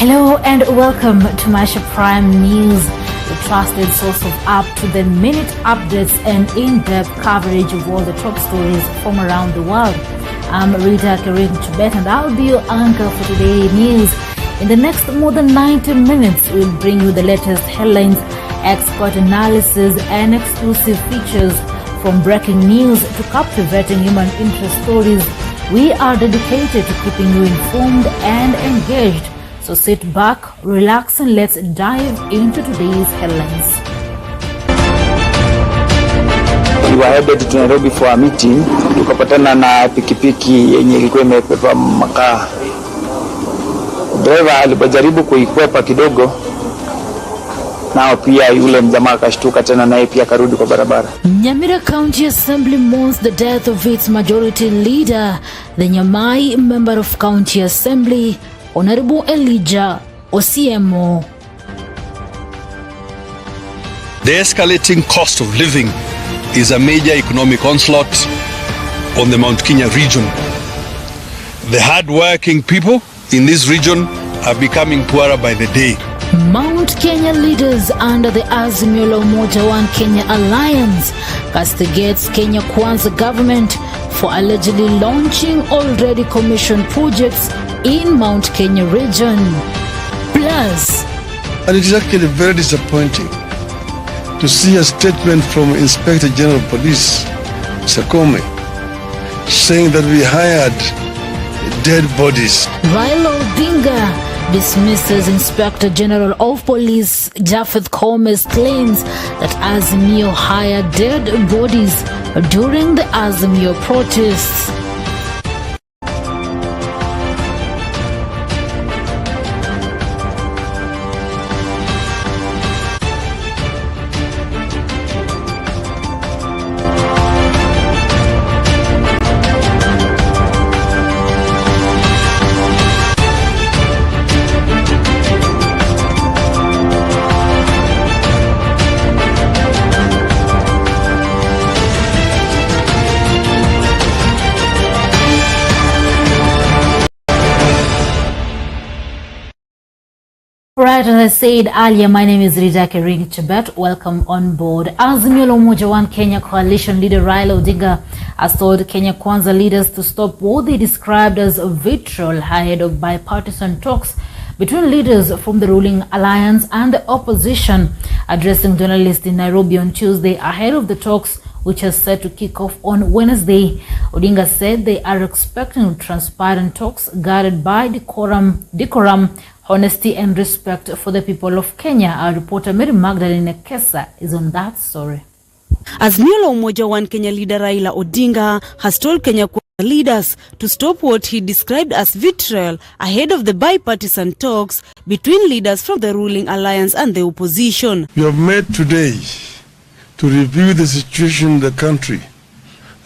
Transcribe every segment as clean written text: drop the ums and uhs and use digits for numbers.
Hello and welcome to Maisha Prime News, the trusted source of up-to-the-minute updates and in-depth coverage of all the top stories from around the world. I'm Rita Tibet and I'll be your anchor for today's news. In the next more than 90 minutes, we'll bring you the latest headlines, expert analysis and exclusive features. From breaking news to captivating human interest stories, we are dedicated to keeping you informed and engaged. So sit back, relax, and let's dive into today's headlines. We were headed to Nairobi for a meeting. Tukapatana na pikipiki yenye ilikuwa imepepa makaa. Driver alipojaribu kuikwepa kidogo, nao pia yule mjamaa akashtuka tena naye pia karudi kwa barabara. Nyamira County Assembly mourns the death of its majority leader, the Nyamai member of County Assembly, Honorable Elijah Osiemo. The escalating cost of living is a major economic onslaught on the Mount Kenya region. The hard-working people in this region are becoming poorer by the day. Mount Kenya leaders under the Azimio la Umoja One Kenya Alliance castigates Kenya Kwanza government for allegedly launching already commissioned projects in Mount Kenya region. Plus, and it is actually very disappointing to see a statement from Inspector General Police Sakome saying that we hired dead bodies. Raila Odinga dismisses Inspector General of Police Japheth Kome's claims that Azimio hired dead bodies during the Azimio protests. Right, as I said earlier, my name is Rita Tibet. Welcome on board. Azimio la Umoja One Kenya coalition leader Raila Odinga has told Kenya Kwanza leaders to stop what they described as vitriol ahead of bipartisan talks between leaders from the ruling alliance and the opposition. Addressing journalists in Nairobi on Tuesday ahead of the talks, which are set to kick off on Wednesday, Odinga said they are expecting transparent talks guided by decorum, honesty and respect for the people of Kenya. Our reporter Mary Magdalene Kesa is on that story. Azimio la Umoja One Kenya leader Raila Odinga has told Kenya leaders to stop what he described as vitriol ahead of the bipartisan talks between leaders from the ruling alliance and the opposition. We have met today to review the situation in the country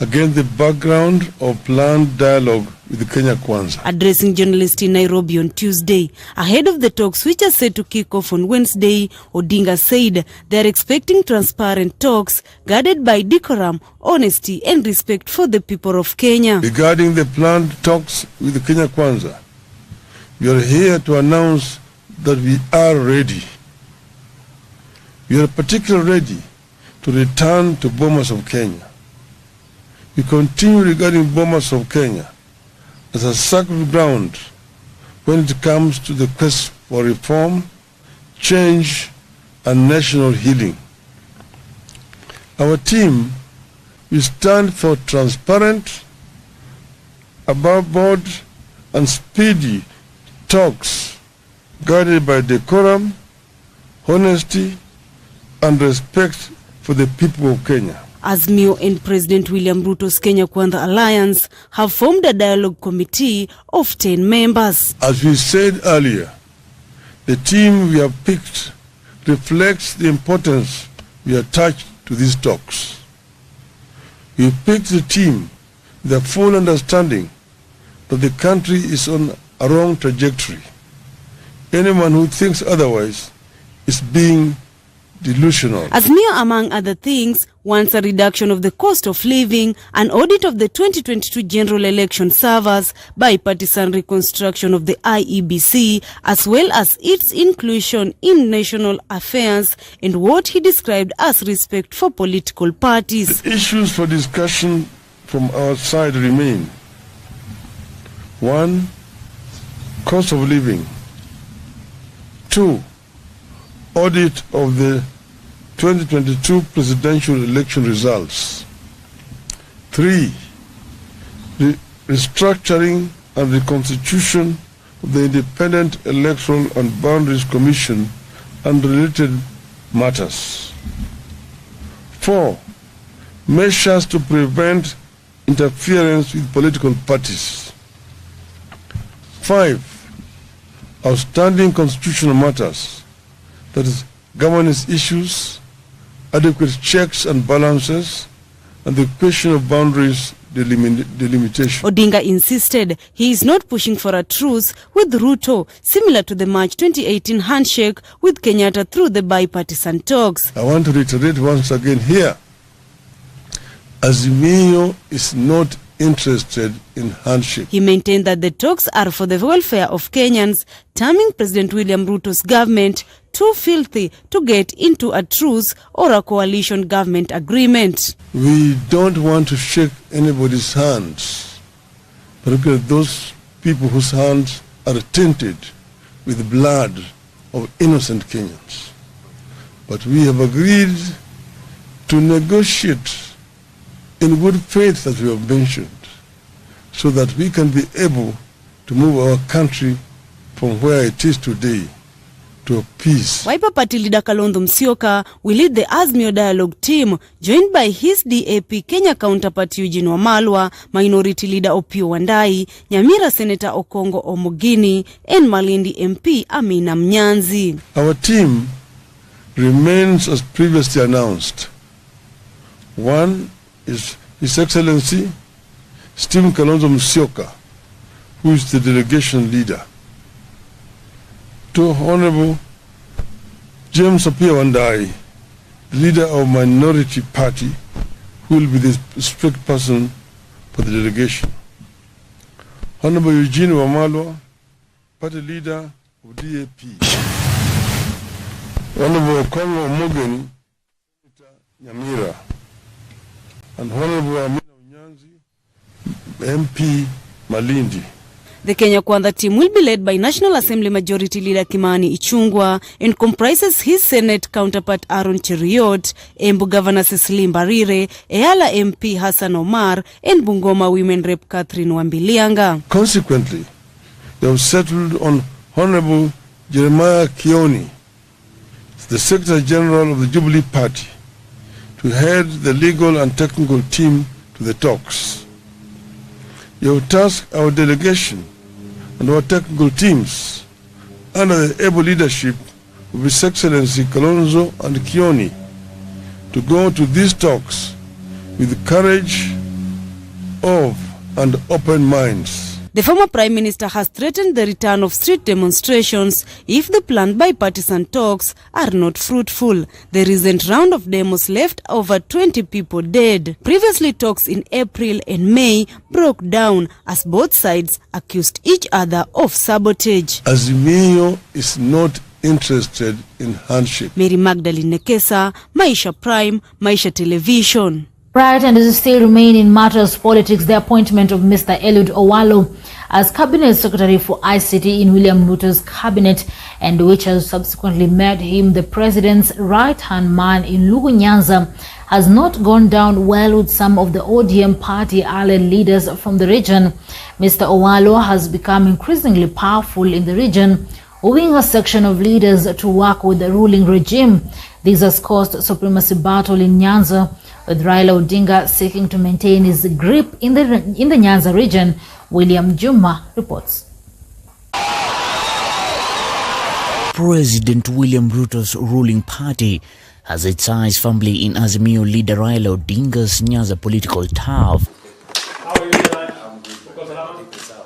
against the background of planned dialogue with the Kenya Kwanza. Addressing journalists in Nairobi on Tuesday, ahead of the talks which are set to kick off on Wednesday, Odinga said they are expecting transparent talks guided by decorum, honesty and respect for the people of Kenya. Regarding the planned talks with the Kenya Kwanza, we are here to announce that we are ready. We are particularly ready to return to Bomas of Kenya. We continue regarding Bomas of Kenya as a sacred ground when it comes to the quest for reform, change, and national healing. Our team will stand for transparent, above board, and speedy talks guided by decorum, honesty, and respect for the people of Kenya. Azimio and President William Ruto's Kenya Kwanza Alliance have formed a dialogue committee of 10 members. As we said earlier, the team we have picked reflects the importance we attach to these talks. We picked the team with a full understanding that the country is on a wrong trajectory. Anyone who thinks otherwise is being delusional. Azimio, among other things, wants a reduction of the cost of living, an audit of the 2022 general election servers, bipartisan reconstruction of the IEBC, as well as its inclusion in national affairs and what he described as respect for political parties. The issues for discussion from our side remain: 1. Cost of living. 2. Audit of the 2022 presidential election results. 3. Restructuring and reconstitution of the Independent Electoral and Boundaries Commission and related matters. 4. Measures to prevent interference with political parties. 5. Outstanding constitutional matters, that is, governance issues, adequate checks and balances, and the question of boundaries delimitation. Odinga insisted he is not pushing for a truce with Ruto, similar to the March 2018 handshake with Kenyatta through the bipartisan talks. I want to reiterate once again here, Azimio is not interested in handshake. He maintained that the talks are for the welfare of Kenyans, terming President William Ruto's government too filthy to get into a truce or a coalition government agreement. We don't want to shake anybody's hands, particularly those people whose hands are tainted with the blood of innocent Kenyans. But we have agreed to negotiate in good faith, as we have mentioned, so that we can be able to move our country from where it is today to a peace. Wiper Party leader Kalonzo Musyoka will lead the Azimio dialogue team, joined by his DAP Kenya counterpart Eugene Wamalwa, Minority Leader Opiyo Wandayi, Nyamira Senator Okongo Omogini, and Malindi MP Amina Mnyanzi. Our team remains as previously announced. 1 is His Excellency Stephen Kalonzo Musyoka, who is the delegation leader. 2, Honorable James Opiyo Wandayi, leader of Minority Party, who will be the spokesperson for the delegation. Honorable Eugene Wamalwa, party leader of DAP. Honorable Okongo Omogeni, Nyamira, and Honorable Amina Mnyanzi, MP Malindi. The Kenya Kwanza team will be led by National Assembly Majority Leader Kimani Ichung'wah and comprises his Senate counterpart Aaron Cheruiyot, Embu Governor Cecily Mbarire, Eyala MP Hassan Omar, and Bungoma Women Rep Catherine Wambilianga. Consequently, they have settled on Honorable Jeremiah Kioni, the Secretary General of the Jubilee Party, to head the legal and technical team to the talks. You have tasked our delegation and our technical teams under the able leadership of His Excellency Kalonzo and Kioni to go to these talks with the courage of and open minds. The former Prime Minister has threatened the return of street demonstrations if the planned bipartisan talks are not fruitful. The recent round of demos left over 20 people dead. Previously, talks in April and May broke down as both sides accused each other of sabotage. Azimio is not interested in handshake. Mary Magdalene Nekesa, Maisha Prime, Maisha Television. Right, and as we still remain in matters politics, the appointment of Mr. Eliud Owalo as Cabinet Secretary for ICT in William Ruto's cabinet, and which has subsequently made him the president's right-hand man in Lugu Nyanza, has not gone down well with some of the ODM party allied leaders from the region. Mr. Owalo has become increasingly powerful in the region, moving a section of leaders to work with the ruling regime. This has caused supremacy battle in Nyanza, with Raila Odinga seeking to maintain his grip in the Nyanza region. William Juma reports. President William Ruto's ruling party has its eyes firmly in Azimio leader Raila Odinga's Nyanza political turf. How are you tonight? I'm good.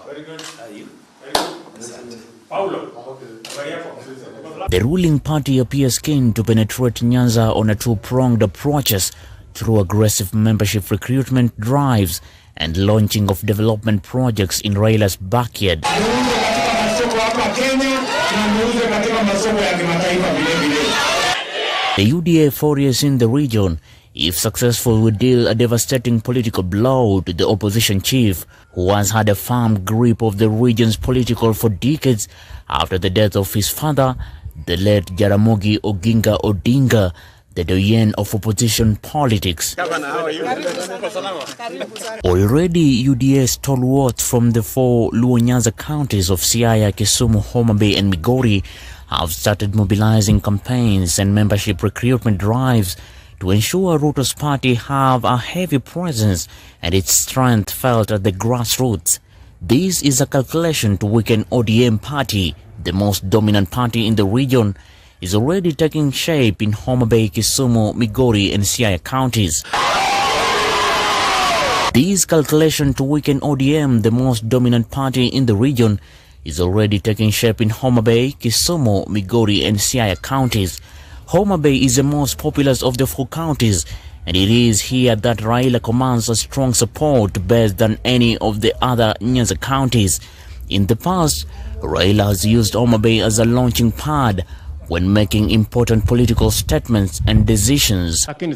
Very good. Are you? Very good. Paulo. The ruling party appears keen to penetrate Nyanza on a two-pronged approaches through aggressive membership recruitment drives and launching of development projects in Raila's backyard. The UDA forays in the region, if successful, would deal a devastating political blow to the opposition chief, who has had a firm grip of the region's political for decades after the death of his father, the late Jaramogi Oginga Odinga, the doyen of opposition politics. Already, UDA stalwarts from the 4 Luo Nyanza counties of Siaya, Kisumu, Homa Bay and Migori have started mobilizing campaigns and membership recruitment drives to ensure Ruto's party have a heavy presence and its strength felt at the grassroots. This is a calculation to weaken ODM party, the most dominant party in the region, is already taking shape in Homa Bay, Kisumu, Migori and Siaya counties. This calculation to weaken ODM, the most dominant party in the region, is already taking shape in Homa Bay, Kisumu, Migori and Siaya counties. Homa Bay is the most populous of the 4 counties, and it is here that Raila commands a strong support based than any of the other Nyanza counties. In the past, Raila has used Homa Bay as a launching pad when making important political statements and decisions. In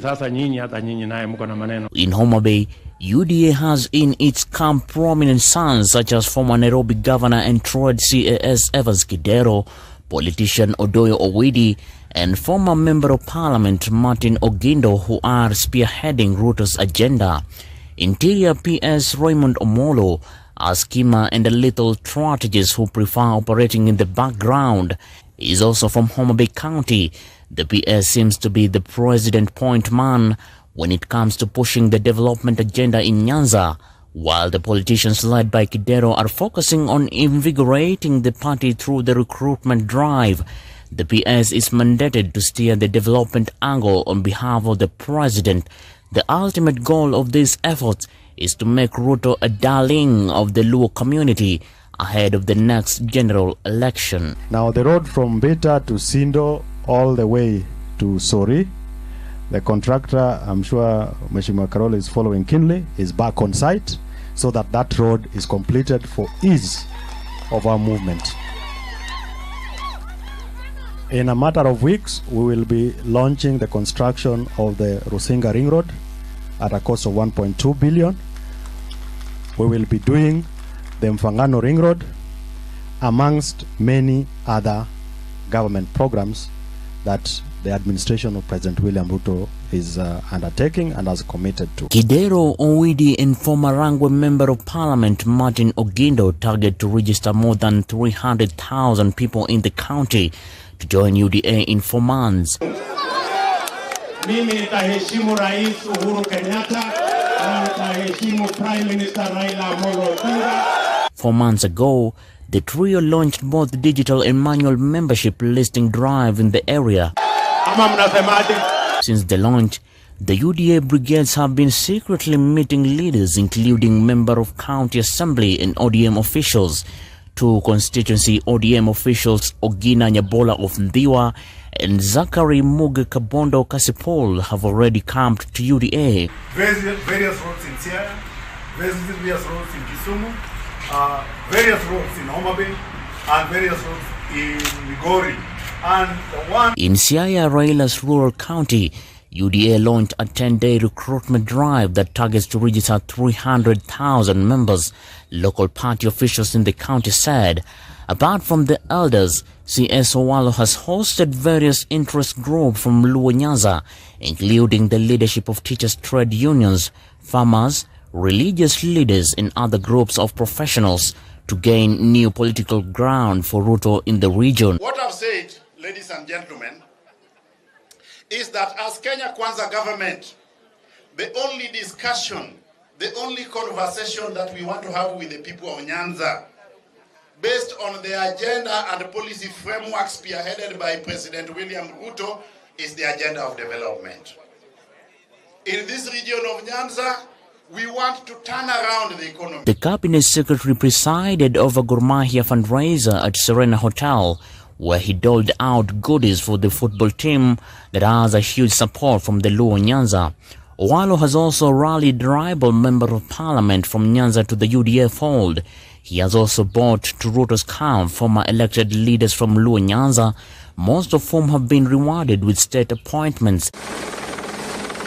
Homa Bay, UDA has in its camp prominent sons such as former Nairobi Governor and Trade CAS Evans Kidero, politician Odoyo Owidi, and former Member of Parliament Martin Ogindo, who are spearheading Ruto's agenda. Interior PS Raymond Omolo, a schemer and a little strategist who prefer operating in the background, is also from Homa Bay County. The PS seems to be the president point man when it comes to pushing the development agenda in Nyanza, while the politicians led by Kidero are focusing on invigorating the party through the recruitment drive. The PS is mandated to steer the development angle on behalf of the president. The ultimate goal of these efforts is to make Ruto a darling of the Luo community ahead of the next general election. Now the road from Beta to Sindo all the way to Sori, the contractor, I'm sure Mheshimiwa Karol is following keenly, is back on site so that that road is completed for ease of our movement. In a matter of weeks, we will be launching the construction of the Rusinga Ring Road at a cost of 1.2 billion. We will be doing the Mfangano Ring Road, amongst many other government programs that the administration of President William Ruto is undertaking and has committed to. Kidero Owidi and former Rangwe Member of Parliament Martin Ogindo target to register more than 300,000 people in the county to join UDA in 4 months. Mimi nitaheshimu Rais Uhuru Kenyatta na nitaheshimu Prime Minister Raila Amolo Odinga. 4 months ago, the trio launched both digital and manual membership listing drive in the area. Since the launch, the UDA brigades have been secretly meeting leaders including member of county assembly and ODM officials. 2 constituency ODM officials, Ogina Nyabola of Ndiwa and Zachary Muge Kabondo Kasipol, have already camped to UDA. Various roads in Siaya, various roads in Kisumu, various roads in Homa Bay, and various roads in Migori. And the one in Siaya, Raila's rural county, UDA launched a 10-day recruitment drive that targets to register 300,000 members. Local party officials in the county said, apart from the elders, CS Owalo has hosted various interest groups from Luo Nyanza, including the leadership of teachers' trade unions, farmers, religious leaders and other groups of professionals to gain new political ground for Ruto in the region. What I've said, ladies and gentlemen, is that as Kenya Kwanza government, the only discussion, the only conversation that we want to have with the people of Nyanza, based on the agenda and policy framework spearheaded by President William Ruto, is the agenda of development. In this region of Nyanza, we want to turn around the economy. The Cabinet Secretary presided over Gor Mahia fundraiser at Serena Hotel, where he doled out goodies for the football team that has a huge support from the Luo Nyanza. Owalo has also rallied rival member of parliament from Nyanza to the UDA fold. He has also brought to Ruto's camp former elected leaders from Luo Nyanza, most of whom have been rewarded with state appointments.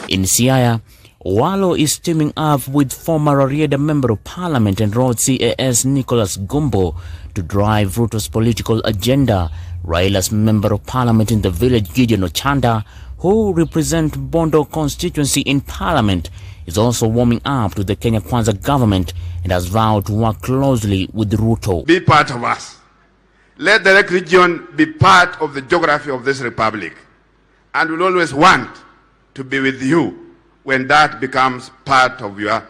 In Siaya, Owalo is teaming up with former Arieda member of parliament and Road CAS Nicholas Gumbo to drive Ruto's political agenda. Raila's member of parliament in the village, Gideon Ochanda, who represent Bondo constituency in parliament, is also warming up to the Kenya Kwanza government and has vowed to work closely with Ruto. Be part of us. Let the region be part of the geography of this republic, and we'll always want to be with you when that becomes part of your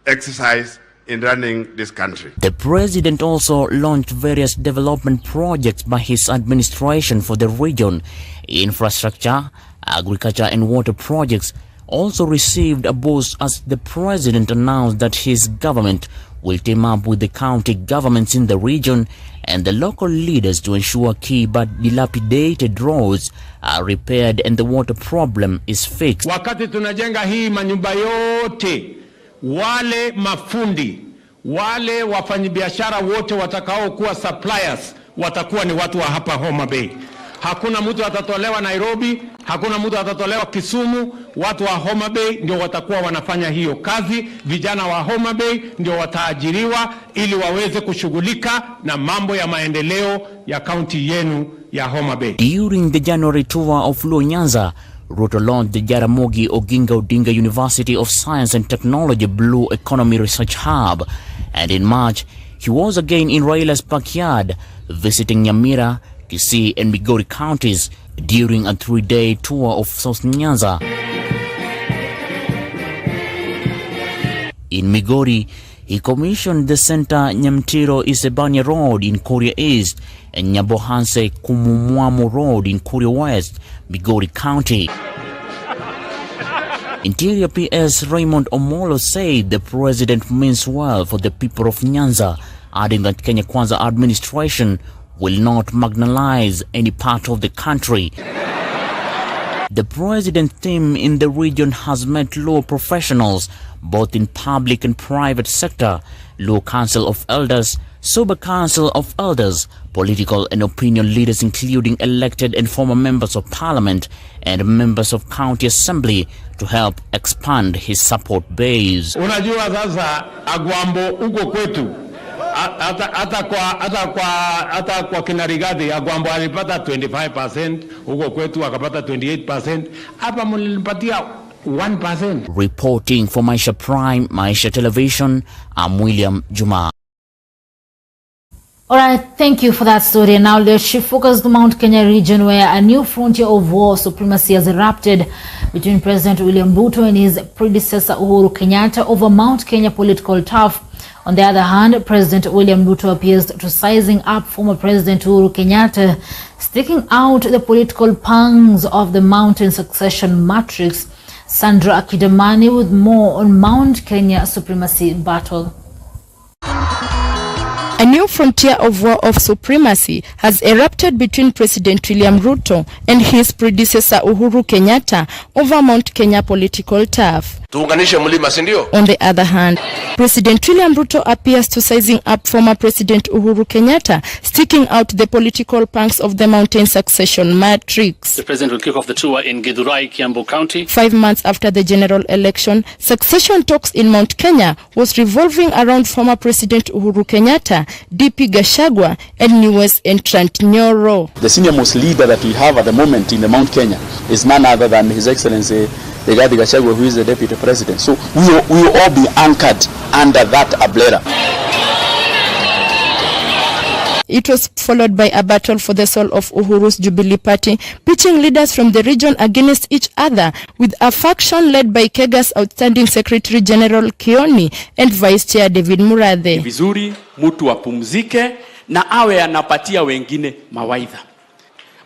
exercise in running this country. The president also launched various development projects by his administration for the region. Infrastructure, agriculture and water projects also received a boost as the president announced that his government will team up with the county governments in the region and the local leaders to ensure key but dilapidated roads are repaired and the water problem is fixed. Wakati tunajenga hii manyumba yote, wale mafundi, wale wafanyabiashara wote watakao kuwa suppliers watakuwa ni watu wa hapa Homa Bay. Hakuna mtu atatolewa Nairobi, hakuna mtu atatolewa Kisumu. Watu wa Homa Bay ndio watakuwa wanafanya hiyo kazi. Vijana wa Homa Bay ndio wataajiriwa ili waweze kushughulika na mambo ya maendeleo ya kaunti yenu ya Homa Bay. During the January tour of Luo Nyanza, Ruto launched the Jaramogi Oginga Odinga University of Science and Technology Blue Economy Research Hub, and in March he was again in Raila's backyard visiting Nyamira, Kisii and Migori counties during a 3-day tour of South Nyanza. In Migori, he commissioned the Center Nyamtiro Isebania Road in Kuria East and Nyabohanse Kumumwamu Road in Kuria West, Migori County. Interior PS Raymond Omolo said the president means well for the people of Nyanza, adding that Kenya Kwanza administration will not marginalize any part of the country. The president team in the region has met law professionals, both in public and private sector, Law Council of Elders, Super Council of Elders, political and opinion leaders including elected and former members of parliament and members of county assembly to help expand his support base. Unajua sasa Agwambo uko kwetu. Hata kwa Kinarigadi Agwambo alipata 25%, huko kwetu akapata 28%, hapa mlimpatia 1%. Reporting for Maisha Prime, Maisha Television, I'm William Juma. Alright, thank you for that story. And now let's shift focus to Mount Kenya region, where a new frontier of war supremacy has erupted between President William Ruto and his predecessor Uhuru Kenyatta over Mount Kenya political turf. On the other hand, President William Ruto appears to sizing up former President Uhuru Kenyatta, sticking out the political pangs of the mountain succession matrix. Sandra Akidamani with more on Mount Kenya supremacy battle. A new frontier of war of supremacy has erupted between President William Ruto and his predecessor Uhuru Kenyatta over Mount Kenya political turf. On the other hand, President William Ruto appears to sizing up former President Uhuru Kenyatta, sticking out the political punks of the mountain succession matrix. The president will kick off the tour in Githurai, Kiambu County. 5 months after the general election, succession talks in Mount Kenya was revolving around former President Uhuru Kenyatta, DP Gachagua, and newest entrant Nyoro. The senior most leader that we have at the moment in the Mount Kenya is none other than His Excellency Rigathi Gachagua, who is the deputy president. So we will all be anchored under that umbrella. It was followed by a battle for the soul of Uhuru's Jubilee Party, pitching leaders from the region against each other, with a faction led by Kega's outstanding Secretary General Kioni and Vice Chair David Murathe. Vizuri mtu apumzike na awe anapatia wengine mawaidha.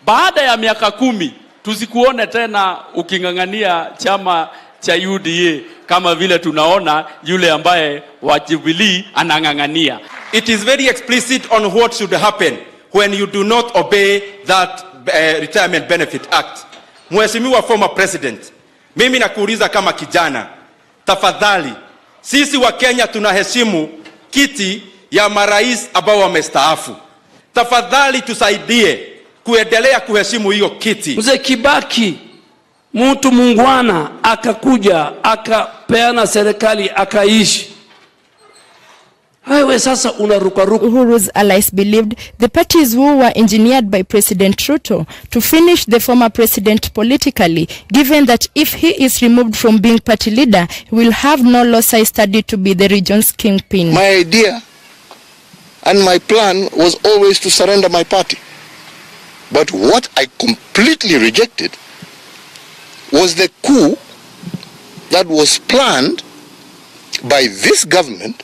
Baada ya miaka 10 tusikuone tena ukingangania chama cha UDA kama vile tunaona yule ambaye wa Jubilee anangangania. It is very explicit on what should happen when you do not obey that Retirement Benefit Act. Mheshimiwa former president, mimi nakuuliza kama kijana, tafadhali, sisi wa Kenya tunaheshimu kiti ya marais ambao wamestaafu. Tafadhali tusaidie kuendelea kuheshimu hiyo kiti. Mzee Kibaki, mtu mungwana, akakuja, akapeana serikali, akaishi. Uhuru's allies believed the parties who were engineered by President Ruto to finish the former president politically, given that if he is removed from being party leader, he will have no loci study to be the region's kingpin. My idea and my plan was always to surrender my party. But what I completely rejected was the coup that was planned by this government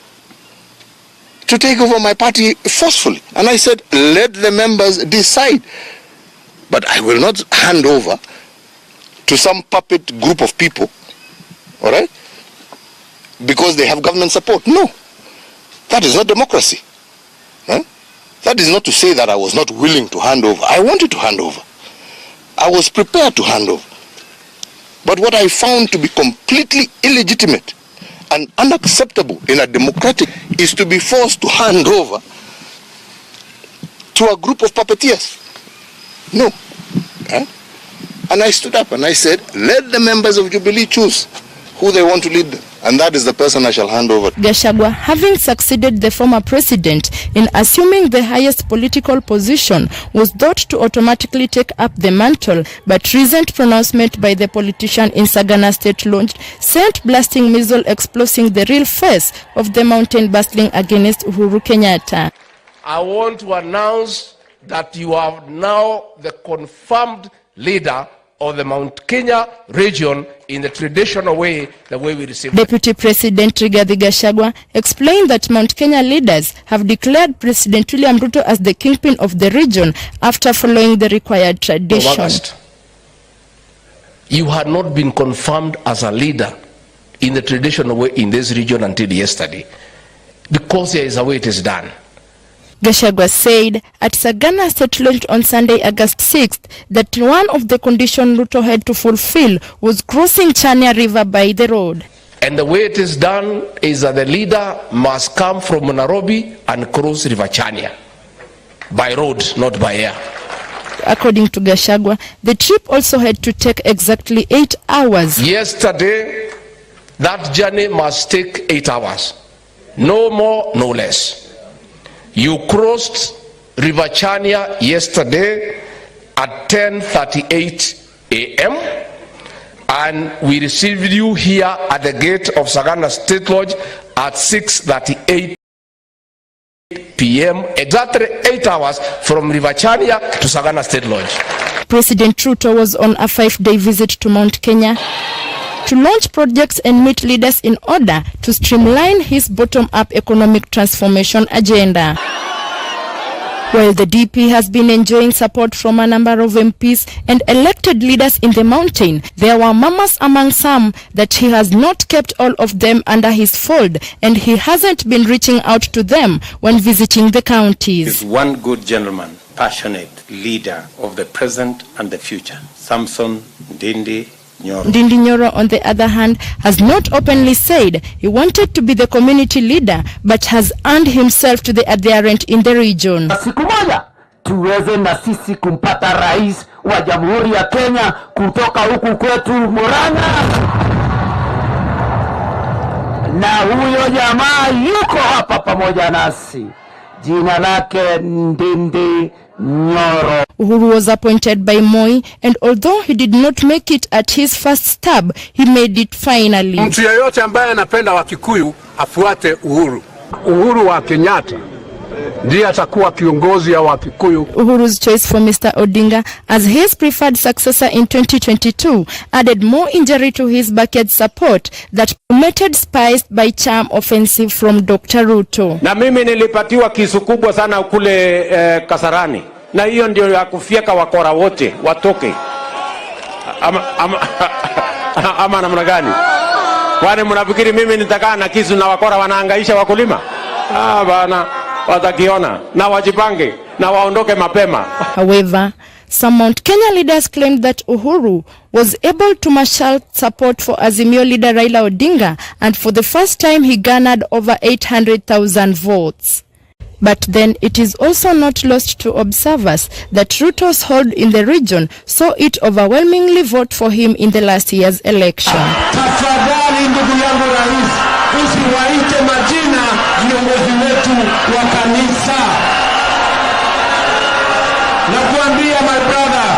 to take over my party forcefully. And I said, let the members decide. But I will not hand over to some puppet group of people, all right, because they have government support. No, that is not democracy. Huh? That is not to say that I was not willing to hand over. I wanted to hand over. I was prepared to hand over. But what I found to be completely illegitimate and unacceptable in a democratic is to be forced to hand over to a group of puppeteers. No. And I stood up and I said, let the members of Jubilee choose who they want to lead them. And that is the person I shall hand over. Gachagua, having succeeded the former president in assuming the highest political position, was thought to automatically take up the mantle, but recent pronouncement by the politician in Sagana State launched sent blasting missile exploding the real face of the mountain bustling against Uhuru Kenyatta. I want to announce that you are now the confirmed leader of the Mount Kenya region in the traditional way, the way we received. Deputy President Rigathi Gachagua explained that Mount Kenya leaders have declared President William Ruto as the kingpin of the region after following the required tradition. You had not been confirmed as a leader in the traditional way in this region until yesterday, because there is a way it is done. Gachagua said at Sagana State launch on Sunday, August 6th, that one of the conditions Ruto had to fulfill was crossing Chania River by the road. And the way it is done is that the leader must come from Nairobi and cross River Chania by road, not by air. According to Gachagua, the trip also had to take exactly 8 hours. Yesterday, that journey must take 8 hours. No more, no less. You crossed River Chania yesterday at 10:38 a.m. and we received you here at the gate of Sagana State Lodge at 6:38 p.m. Exactly 8 hours from River Chania to Sagana State Lodge. President Ruto was on a 5-day visit to Mount Kenya to launch projects and meet leaders in order to streamline his bottom-up economic transformation agenda. While the DP has been enjoying support from a number of MPs and elected leaders in the mountain, there were murmurs among some that he has not kept all of them under his fold and he hasn't been reaching out to them when visiting the counties. Is one good gentleman, passionate leader of the present and the future, Samson Ndindi Nyoro. Ndindi Nyoro, on the other hand, has not openly said he wanted to be the community leader, but has earned himself to the adherent in the region. Siku moja tuweze na sisi kumpata rais wa Jamhuri ya Kenya kutoka huku kwetu Murang'a, na huyo jamaa yuko hapa pamoja nasi, jina lake Ndindi Nyoro. Uhuru was appointed by Moi, and although he did not make it at his first stab, he made it finally. Mtu yeyote ambaye anapenda Wakikuyu afuate Uhuru. Uhuru wa Kenyatta ndiye atakuwa kiongozi ya Wakikuyu. Uhuru's choice for Mr. Odinga as his preferred successor in 2022 added more injury to his backyard support that promoted spies by charm offensive from Dr. Ruto. Na mimi nilipatiwa kisu kubwa sana kule Kasarani. Na hiyo ndio ya kufyeka wakora wote watoke. Ama namna gani? Kwani mnafikiri mimi nitakaa na kisu na wakora wanahangaisha wakulima? Bana, watakiona na wajipange. na waondoke mapema. However, some Mount Kenya leaders claimed that Uhuru was able to marshal support for Azimio leader Raila Odinga, and for the first time he garnered over 800,000 votes. But then it is also not lost to observers that Ruto's hold in the region saw it overwhelmingly vote for him in the last year's election. Tafadhali ndugu yangu rais, usiwaite majina viongozi wetu wa kanisa. Na kuambia my brother,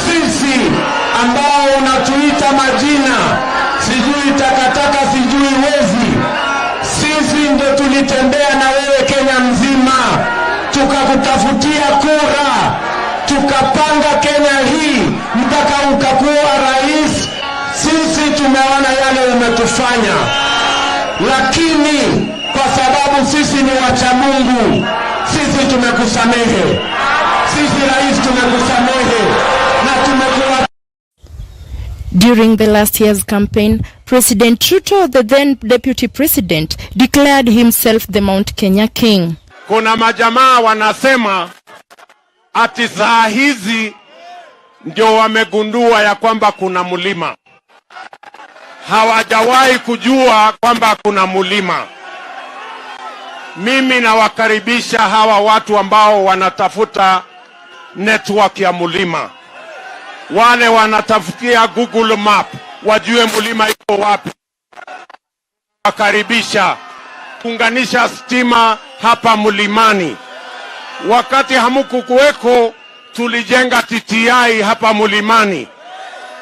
sisi ambao unatuita majina, sijui takataka, sijui wezi, sisi ndio tulitembea na wewe Kenya mzima, tukakutafutia kura, tukapanga Kenya hii mpaka ukakuwa rais. Sisi tumeona yale umetufanya, lakini kwa sababu sisi ni wacha Mungu, sisi tumekusamehe. Sisi rais tumekusamehe na tumekuwa. During the last year's campaign, President Ruto, the then deputy president, declared himself the Mount Kenya king. Kuna majamaa wanasema ati saa hizi ndio wamegundua ya kwamba kuna mulima. Hawajawahi kujua kwamba kuna mulima. Mimi nawakaribisha hawa watu ambao wanatafuta network ya mulima. Wale wanatafutia Google Map, wajue mulima iko wapi. Wakaribisha kuunganisha stima hapa mulimani. Wakati hamukukuweko tulijenga TTI hapa mulimani.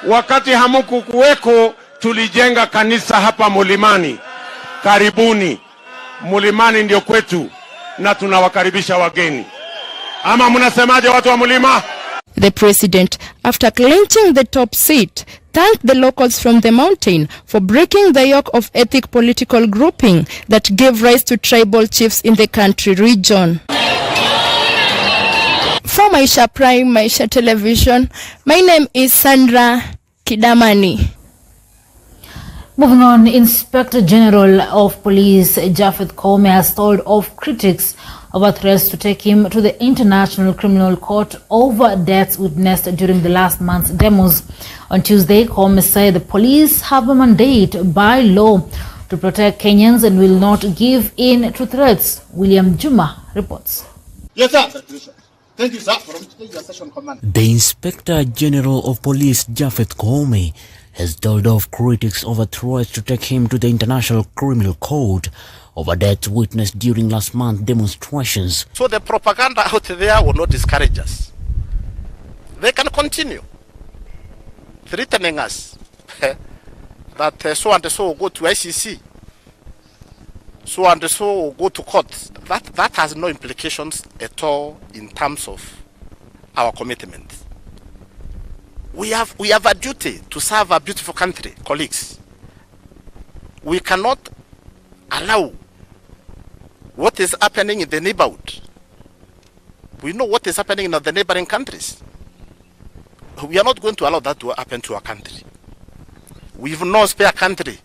Wakati hamukukuweko tulijenga kanisa hapa mulimani. Karibuni. Mulimani ndio kwetu na tunawakaribisha wageni. Ama mnasemaje watu wa mulima? The president, after clinching the top seat, thanked the locals from the mountain for breaking the yoke of ethnic political grouping that gave rise to tribal chiefs in the country region. For Maisha Prime, Maisha Television, my name is Sandra Kidamani. Moving on, Inspector General of Police Japhet Koome has told off critics over threats to take him to the International Criminal Court over deaths witnessed during the last month's demos. On Tuesday, Koome said the police have a mandate by law to protect Kenyans and will not give in to threats. William Juma reports. Yes, sir. Thank you, sir, for taking your session command. The Inspector General of Police Japhet Koome has told off critics over threats to take him to the International Criminal Court over deaths witnessed during last month's demonstrations. So the propaganda out there will not discourage us. They can continue threatening us that so and so will go to ICC, so and so will go to court. That has no implications at all in terms of our commitment. We have a duty to serve our beautiful country, colleagues. We cannot allow what is happening in the neighborhood. We know what is happening in the neighboring countries. We are not going to allow that to happen to our country. We have no spare country.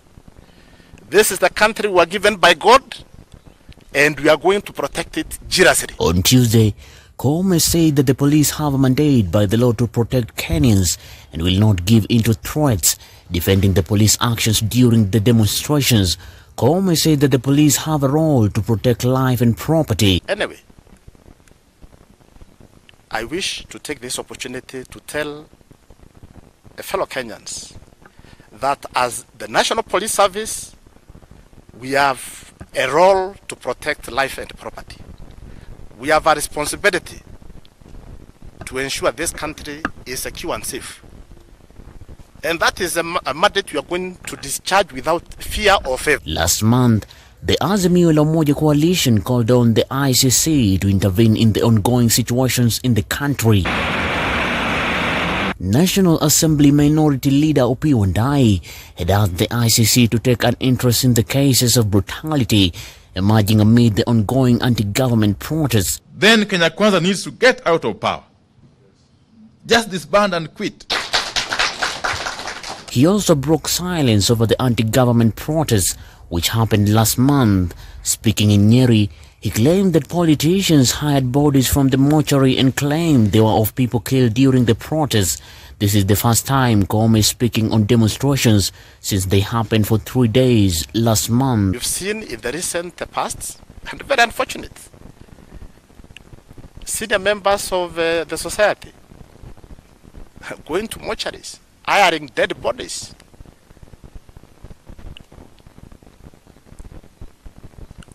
This is the country we are given by God, and we are going to protect it jealously. On Tuesday, Koome said that the police have a mandate by the law to protect Kenyans and will not give in to threats, defending the police actions during the demonstrations. Koome said that the police have a role to protect life and property. Anyway, I wish to take this opportunity to tell fellow Kenyans that as the National Police Service, we have a role to protect life and property. We have a responsibility to ensure this country is secure and safe. And that is a mandate we are going to discharge without fear or favor. Last month, the Azimio la Umoja coalition called on the ICC to intervene in the ongoing situations in the country. National Assembly Minority Leader Opiyo Wandayi had asked the ICC to take an interest in the cases of brutality emerging amid the ongoing anti-government protests. Then Kenya Kwanza needs to get out of power. Just disband and quit. He also broke silence over the anti-government protests which happened last month. Speaking in Nyeri, He claimed that politicians hired bodies from the mortuary and claimed they were of people killed during the protests. This is the first time Koome is speaking on demonstrations since they happened for 3 days last month. You've seen in the recent past, and very unfortunate, senior members of the society going to mortuaries, hiring dead bodies.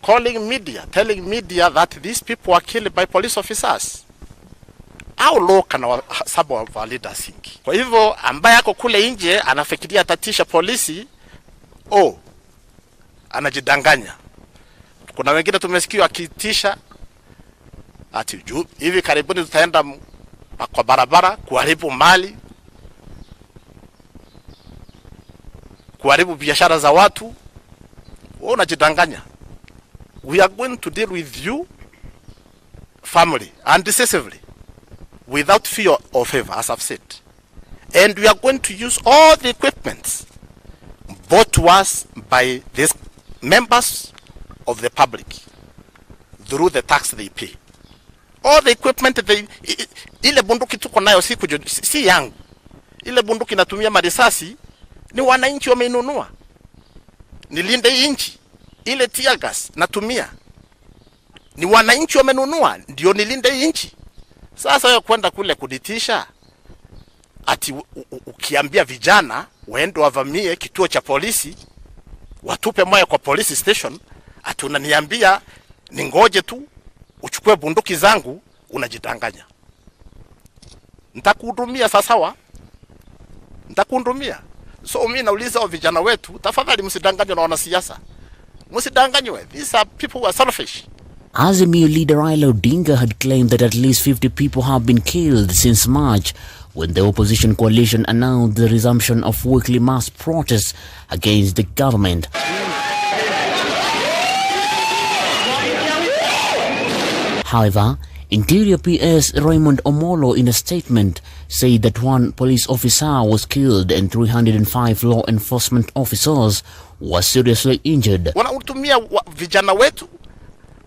Calling media, telling media that these people were killed by police officers. How low can some of our leaders think? Kwa hivyo ambaye ako kule nje anafikiria tatisha polisi, anajidanganya. Kuna wengine tumesikia akitisha ati hivi karibuni tutaenda kwa barabara kuharibu mali, kuharibu biashara za watu. Unajidanganya. We are going to deal with you, family, and decisively, without fear or favor, as I've said. And we are going to use all the equipment brought to us by these members of the public through the tax they pay. All the equipment, ile bunduki tuko nayo si yangu. Ile bunduki natumia marisasi ni wananchi wameinunua. Nilinde inchi. Ile tear gas natumia ni wananchi wamenunua, ndio nilinde inchi. Sasa wewe kwenda kule kuditisha ati ukiambia vijana waende wavamie kituo cha polisi, watupe moyo kwa police station, ati unaniambia ningoje tu uchukue bunduki zangu, unajidanganya. Nitakuhudumia sawa? Nitakuhudumia. So mimi nauliza wa vijana wetu, tafadhali msidanganywe na wanasiasa. Msidanganywe. These are people who are selfish. Azimio leader Raila Odinga had claimed that at least 50 people have been killed since March when the opposition coalition announced the resumption of weekly mass protests against the government. However, Interior PS Raymond Omolo in a statement said that one police officer was killed and 305 law enforcement officers were seriously injured. Wanautumia vijana wetu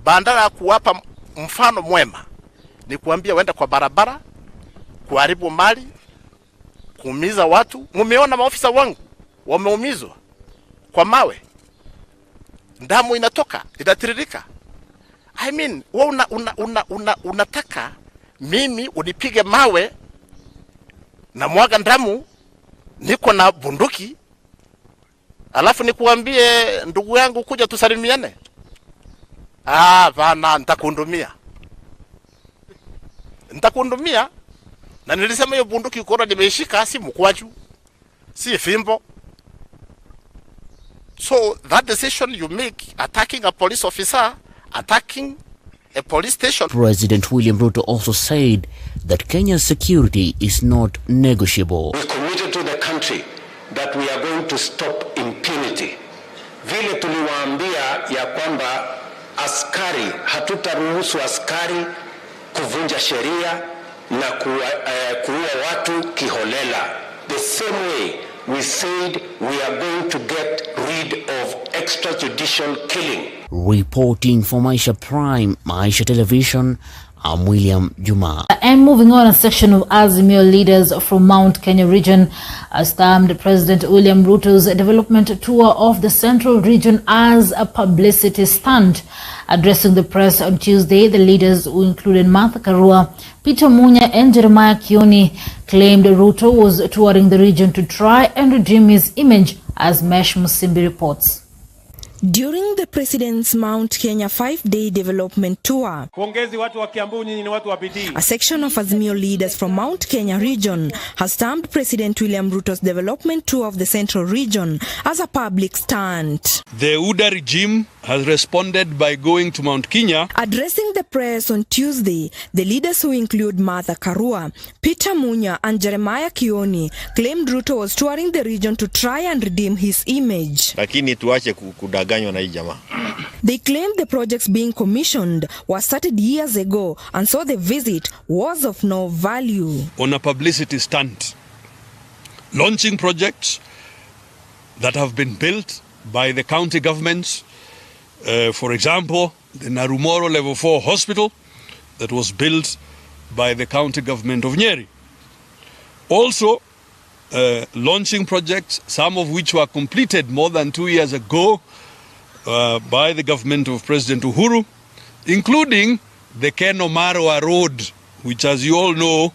bandara ya kuwapa mfano mwema ni kuambia wenda kwa barabara, kuharibu mali, kuumiza watu. Mumeona maofisa wangu wameumizwa kwa mawe, damu inatoka, inatiririka. I mean, wewe unataka mimi unipige mawe na mwaga damu, niko na bunduki, alafu nikuambie ndugu yangu kuja tusalimiane? Bana, nitakuhudumia. Nitakuhudumia. Na nilisema hiyo bunduki uko nimeishika si mkwaju, si fimbo. So that decision you make, attacking a police officer, attacking a police station. President William Ruto also said that Kenya's security is not negotiable. We committed to the country that we are going to stop impunity. Vile tuliwaambia ya kwamba askari, hatutaruhusu askari kuvunja sheria na kuua watu kiholela. The same way we said we are going to get rid of extrajudicial killing. Reporting for Maisha Prime, Maisha Television, I'm William Juma. And moving on, a section of Azimio leaders from Mount Kenya region stormed President William Ruto's development tour of the central region as a publicity stunt. Addressing the press on Tuesday, the leaders, who included Martha Karua, Peter Munya and Jeremiah Kioni, claimed Ruto was touring the region to try and redeem his image, as Mesh Musimbi reports. During the president's Mount Kenya 5-day development tour, a section of Azimio leaders from Mount Kenya region has termed President William Ruto's development tour of the central region as a public stunt. The UDA regime has responded by going to Mount Kenya. Addressing the press on Tuesday, the leaders, who include Martha Karua, Peter Munya and Jeremiah Kioni, claimed Ruto was touring the region to try and redeem his image. They claimed the projects being commissioned were started years ago, and so the visit was of no value. On a publicity stunt, launching projects that have been built by the county governments, for example, the Narumoro Level 4 Hospital that was built by the county government of Nyeri. Also, launching projects, some of which were completed more than 2 years ago by the government of President Uhuru, including the Keno Marwa Road, which, as you all know,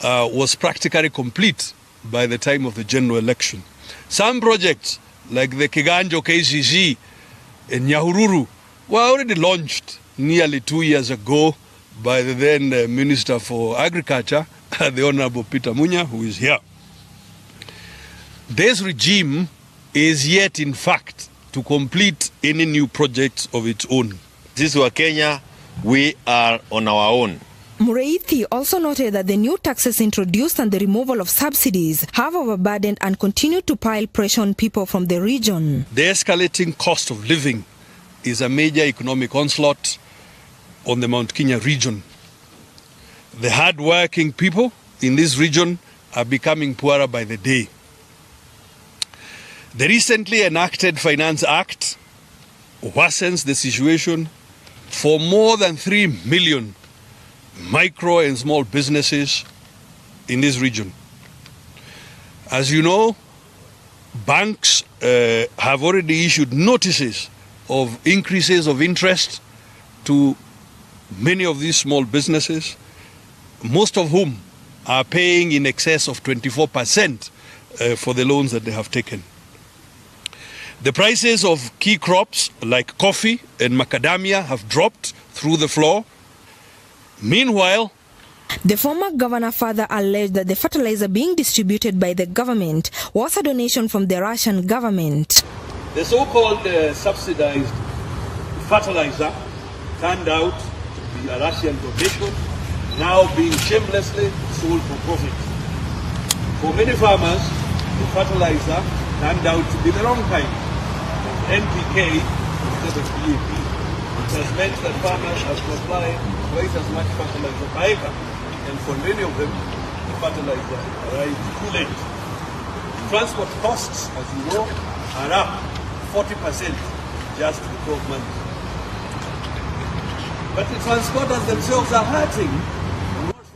was practically complete by the time of the general election. Some projects, like the Kiganjo KCC in Nyahururu, were already launched nearly 2 years ago by the then Minister for Agriculture, the Honorable Peter Munya, who is here. This regime is yet, in fact, to complete any new projects of its own. This is Kenya, we are on our own. Mureithi also noted that the new taxes introduced and the removal of subsidies have overburdened and continue to pile pressure on people from the region. The escalating cost of living is a major economic onslaught on the Mount Kenya region. The hard-working people in this region are becoming poorer by the day. The recently enacted Finance Act worsens the situation for more than 3 million micro and small businesses in this region. As you know, banks have already issued notices of increases of interest to many of these small businesses, most of whom are paying in excess of 24% for the loans that they have taken. The prices of key crops like coffee and macadamia have dropped through the floor. Meanwhile, the former governor further alleged that the fertilizer being distributed by the government was a donation from the Russian government. The so-called subsidized fertilizer turned out to be a Russian donation, now being shamelessly sold for profit. For many farmers, the fertilizer turned out to be the wrong kind, NPK instead of DAP, which has meant that farmers have to apply twice as much fertilizer per acre, and for many of them, the fertilizer arrives too late. Transport costs, as you know, are up 40% just in 12 months. But the transporters themselves are hurting.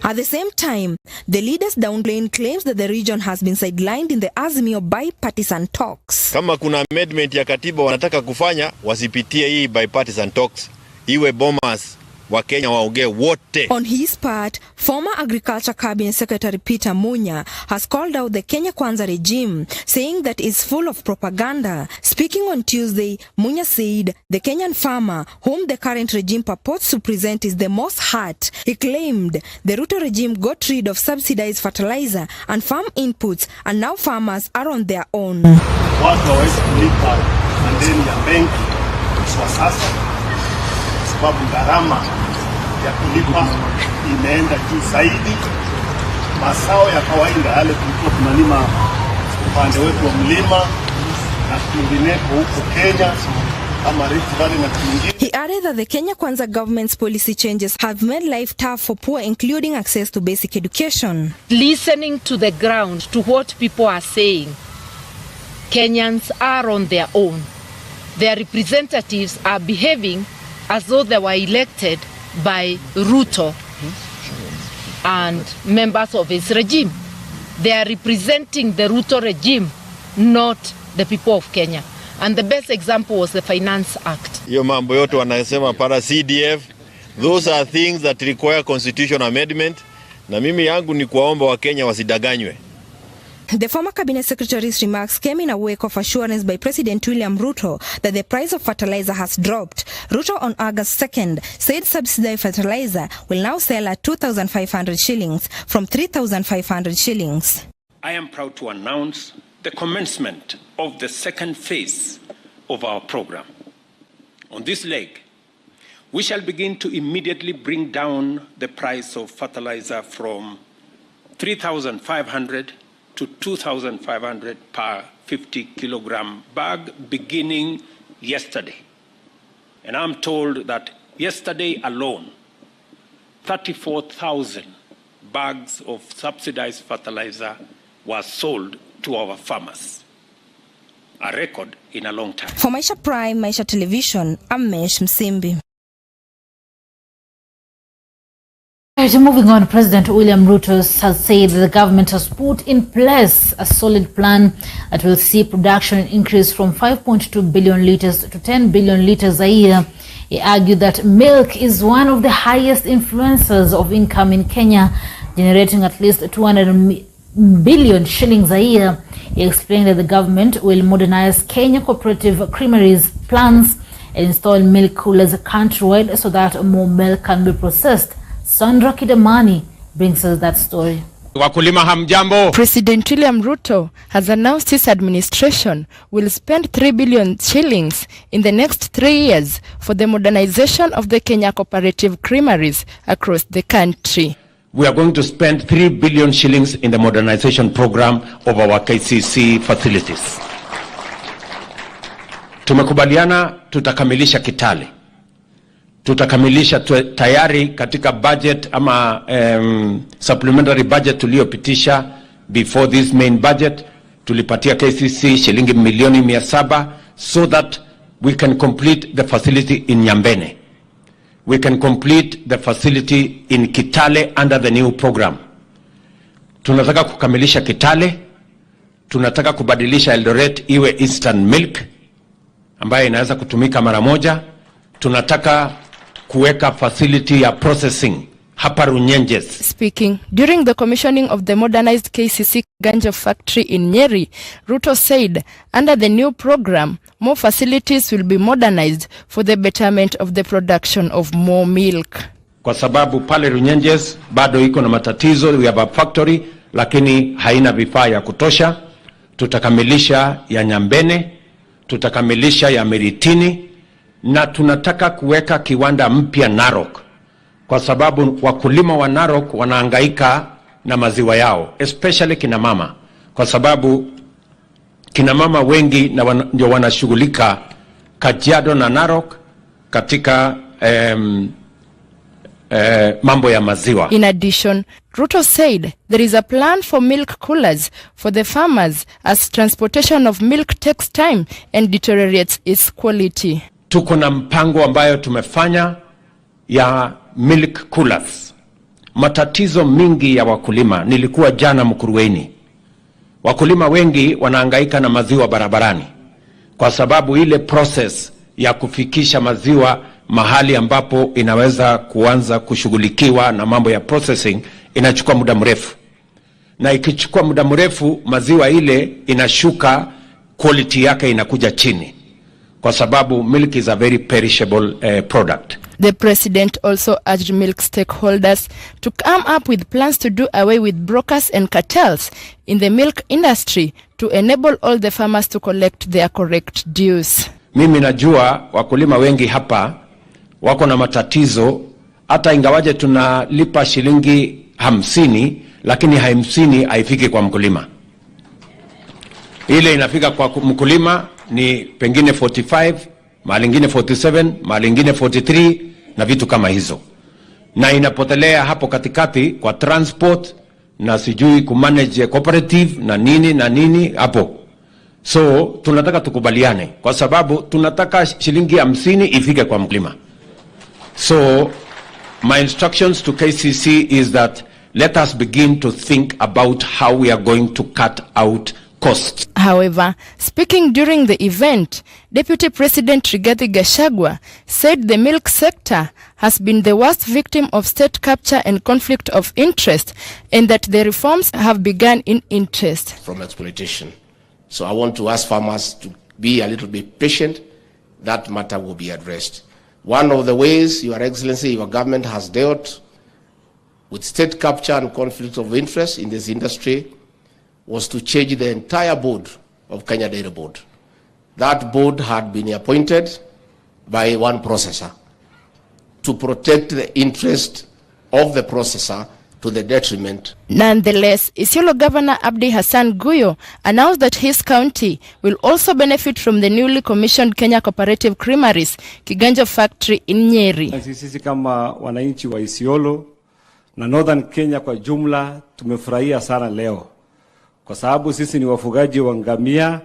At the same time, the leaders downplaying claims that the region has been sidelined in the Azimio bipartisan talks. Kama kuna amendment ya katiba wanataka kufanya, wasipitie hii bipartisan talks. Iwe bombas wa Kenya waongee wote. On his part, former Agriculture Cabinet Secretary Peter Munya has called out the Kenya Kwanza regime, saying that it's full of propaganda. Speaking on Tuesday, Munya said the Kenyan farmer, whom the current regime purports to present, is the most hurt. He claimed the Ruto regime got rid of subsidized fertilizer and farm inputs, and now farmers are on their own. Watu hawezi kulipa madeni ya benki kwa sasa, sababu gharama ya kulipa imeenda juu zaidi. Mazao ya kawaida yale tulikuwa tunalima upande wetu wa mlima na kwingineko huko Kenya kama Rift Valley na kwingine. He added that the Kenya Kwanza government's policy changes have made life tough for poor, including access to basic education. Listening to the ground, to what people are saying, Kenyans are on their own. Their representatives are behaving as though they were elected by Ruto and members of his regime. They are representing the Ruto regime, not the people of Kenya. And the best example was the Finance Act. Hiyo mambo yote wanasema para CDF, those are things that require constitutional amendment. Na mimi yangu ni kuwaomba wa Kenya wasidanganywe. The former cabinet secretary's remarks came in a wake of assurance by President William Ruto that the price of fertilizer has dropped. Ruto on August 2nd said subsidized fertilizer will now sell at 2,500 shillings from 3,500 shillings. I am proud to announce the commencement of the second phase of our program. On this leg, we shall begin to immediately bring down the price of fertilizer from 3,500 to 2,500 per 50 kilogram bag beginning yesterday. And I'm told that yesterday alone, 34,000 bags of subsidized fertilizer were sold to our farmers. A record in a long time. For Maisha Prime, Maisha Television, I'm Mesh Msimbi. Right, moving on, President William Ruto has said that the government has put in place a solid plan that will see production increase from 5.2 billion litres to 10 billion litres a year. He argued that milk is one of the highest influencers of income in Kenya, generating at least 200 billion shillings a year. He explained that the government will modernize Kenya cooperative creameries plants and install milk coolers countrywide so that more milk can be processed. Sandra Kidamani brings us that story. Wakulima hamjambo. President William Ruto has announced his administration will spend 3 billion shillings in the next 3 years for the modernization of the Kenya cooperative creameries across the country. We are going to spend 3 billion shillings in the modernization program of our KCC facilities. Tumekubaliana tutakamilisha Kitale. Tutakamilisha tayari katika budget ama supplementary budget tuliopitisha before this main budget. Tulipatia KCC shilingi milioni 700 so that we can complete the facility in Nyambene. We can complete the facility in Kitale under the new program. Tunataka kukamilisha Kitale. Tunataka kubadilisha Eldoret iwe instant milk ambayo inaweza kutumika mara moja. Tunataka kuweka facility ya processing hapa Runyenjes. Speaking during the commissioning of the modernized KCC Ganja factory in Nyeri, Ruto said under the new program, more facilities will be modernized for the betterment of the production of more milk. Kwa sababu pale Runyenjes bado iko na matatizo, we have a factory lakini haina vifaa ya kutosha. Tutakamilisha ya Nyambene, tutakamilisha ya Miritini, na tunataka kuweka kiwanda mpya Narok, kwa sababu wakulima wa Narok wanahangaika na maziwa yao, especially kina mama, kwa sababu kina mama wengi ndio wanashughulika Kajiado na Narok katika mambo ya maziwa. In addition, Ruto said there is a plan for milk coolers for the farmers as transportation of milk takes time and deteriorates its quality. Tuko na mpango ambayo tumefanya ya milk coolers. Matatizo mingi ya wakulima, nilikuwa jana Mkuruweni. Wakulima wengi wanahangaika na maziwa barabarani kwa sababu ile process ya kufikisha maziwa mahali ambapo inaweza kuanza kushughulikiwa na mambo ya processing inachukua muda mrefu. Na ikichukua muda mrefu maziwa ile inashuka, quality yake inakuja chini. Kwa sababu milk is a very perishable product. The president also urged milk stakeholders to come up with plans to do away with brokers and cartels in the milk industry to enable all the farmers to collect their correct dues. Mimi najua wakulima wengi hapa wako na matatizo, hata ingawaje tunalipa shilingi 50, lakini 50 haifiki kwa mkulima. Ile inafika kwa mkulima ni pengine 45, mahali ingine 47, mahali ingine 43 na vitu kama hizo. Na inapotelea hapo katikati kwa transport na sijui kumanage cooperative na nini hapo. So tunataka tukubaliane kwa sababu tunataka shilingi 50 ifike kwa mkulima. So my instructions to KCC is that let us begin to think about how we are going to cut out costs. However, speaking during the event, Deputy President Rigathi Gachagua said the milk sector has been the worst victim of state capture and conflict of interest, and that the reforms have begun in interest from exploitation. So I want to ask farmers to be a little bit patient. That matter will be addressed. One of the ways, Your Excellency, your government has dealt with state capture and conflict of interest in this industry was to change the entire board of Kenya Dairy Board. That board had been appointed by one processor to protect the interest of the processor to the detriment. Nonetheless, Isiolo Governor Abdi Hassan Guyo announced that his county will also benefit from the newly commissioned Kenya Cooperative Creameries Kiganja Factory in Nyeri. Sisi kama wananchi wa Isiolo na Northern Kenya kwa jumla tumefurahia sana leo, kwa sababu sisi ni wafugaji wa ngamia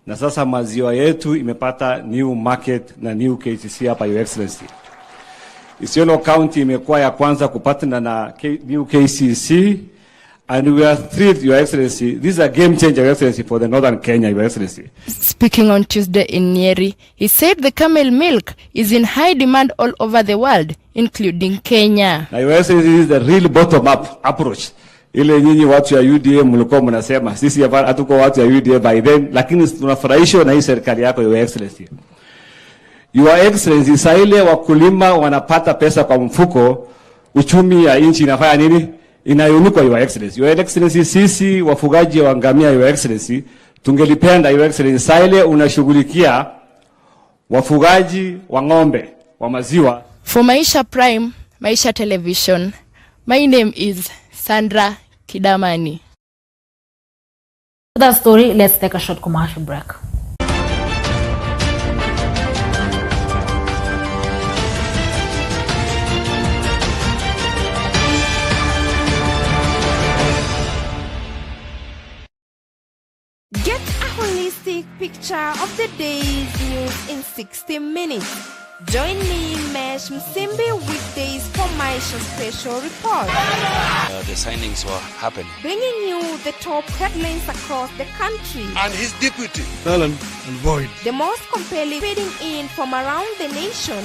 na sasa maziwa yetu imepata new market na new KCC hapa, Your Excellency. Isiolo County imekuwa ya kwanza kupatana na new KCC, and we are thrilled, Your Excellency. This is a game changer, Your Excellency, for the Northern Kenya, Your Excellency. Speaking on Tuesday in Nyeri, he said the camel milk is in high demand all over the world, including Kenya. Now, Your Excellency, this is the real bottom-up approach. Ile nyinyi watu ya UDA mlikuwa mnasema sisi hatuko watu ya UDA by then, lakini tunafurahishwa na hii serikali yako, Your Excellency. Your Excellency, saa ile wakulima wanapata pesa kwa mfuko, uchumi ya nchi inafanya nini? Inayunuka, Your Excellency. Your Excellency, sisi wafugaji wa ngamia, Your Excellency, tungelipenda, Your Excellency, saa ile unashughulikia wafugaji wa ng'ombe wa maziwa. For Maisha Prime, Maisha Television, my name is Sandra Kidamani. For that story, let's take a short commercial break. Get a holistic picture of the day's news in 60 minutes. Join me, Mesh Msimbi, weekdays for Maisha Special Report. The signings were happening. Bringing you the top headlines across the country. And his deputy. Null and void. The most compelling feeding in from around the nation.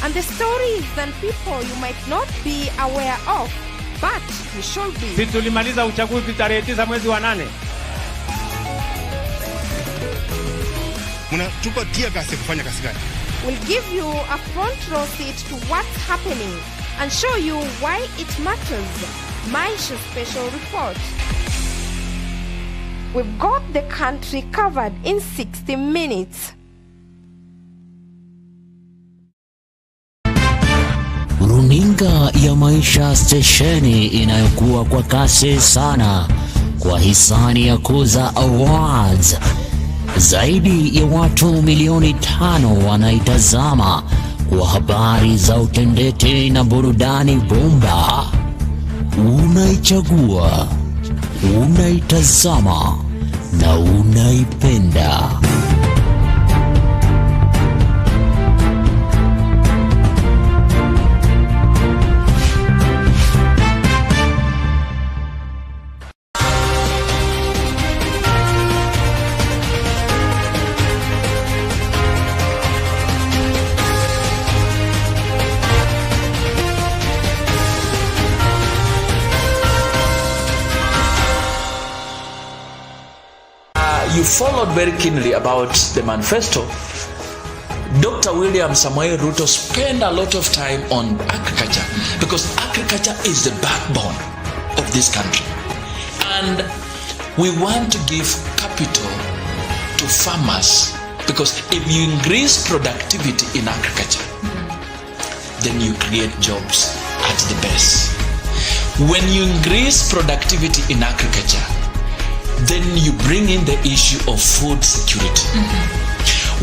And the stories and people you might not be aware of, but you should be. Sisi tulimaliza uchaguzi tarehe 9 mwezi wa 8. Mnatupa tia gasi kufanya kazi gani? We'll give you a front row seat to what's happening and show you why it matters. Maisha Special Report. We've got the country covered in 60 minutes. Runinga ya Maisha, stesheni inayokuwa kwa kasi sana kwa hisani ya Kuza Awards. Zaidi ya watu milioni 5 wanaitazama kwa habari za utendeti na burudani bomba. Unaichagua, unaitazama na unaipenda. You followed very keenly about the manifesto. Dr. William Samoei Ruto spent a lot of time on agriculture because agriculture is the backbone of this country. And we want to give capital to farmers because if you increase productivity in agriculture, then you create jobs at the best. When you increase productivity in agriculture, then you bring in the issue of food security.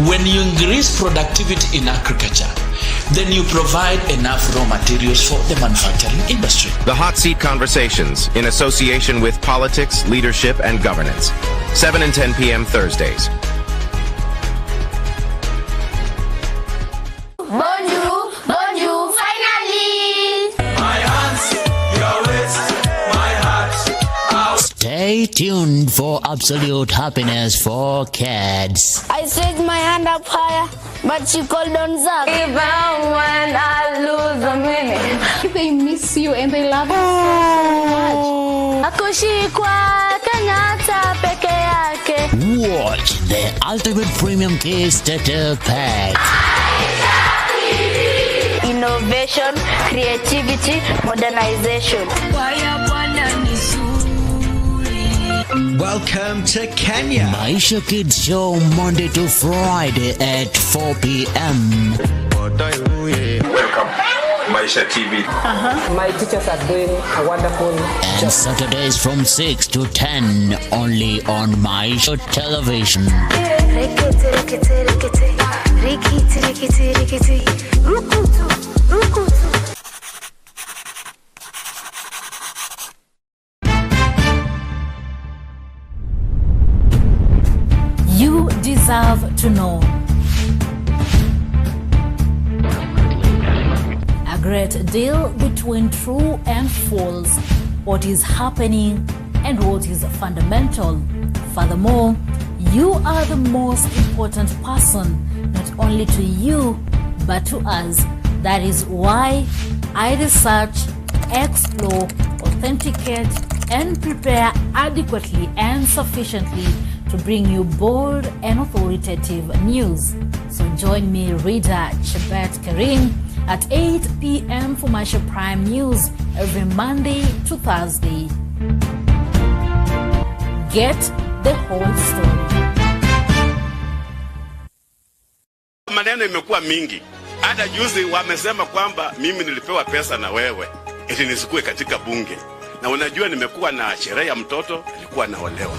When you increase productivity in agriculture, then you provide enough raw materials for the manufacturing industry. The Hot Seat Conversations, in association with Politics, Leadership, and Governance. 7 and 10 p.m. Thursdays. Bonjour, bonjour, finally! My hands, your waist, my heart. Stay tuned for absolute happiness for kids. I stretched my hand up higher, but she called on Zach. Even when I lose a minute. They miss you and they love you so much. Akushikwa Kenyatta peke yake. Watch the Ultimate Premium Kids Starter Pack. Innovation, creativity, modernization. Welcome to Kenya. Maisha Kids Show Monday to Friday at 4 p.m. Welcome, Maisha TV. My teachers are doing a wonderful job. And Saturdays from 6 to 10 only on Maisha Television. You deserve to know. A great deal between true and false, what is happening and what is fundamental. Furthermore, you are the most important person, not only to you, but to us. That is why I research, explore, authenticate, and prepare adequately and sufficiently to bring you bold and authoritative news. So join me, reader Chebet Karim, at 8 p.m. for Maisha Prime News every Monday to Thursday. Get the whole story. Maneno imekuwa mingi. Hata juzi wamesema kwamba mimi nilipewa pesa na wewe ili nisikue katika bunge. Na unajua nimekuwa na sherehe ya mtoto, nilikuwa naolewa.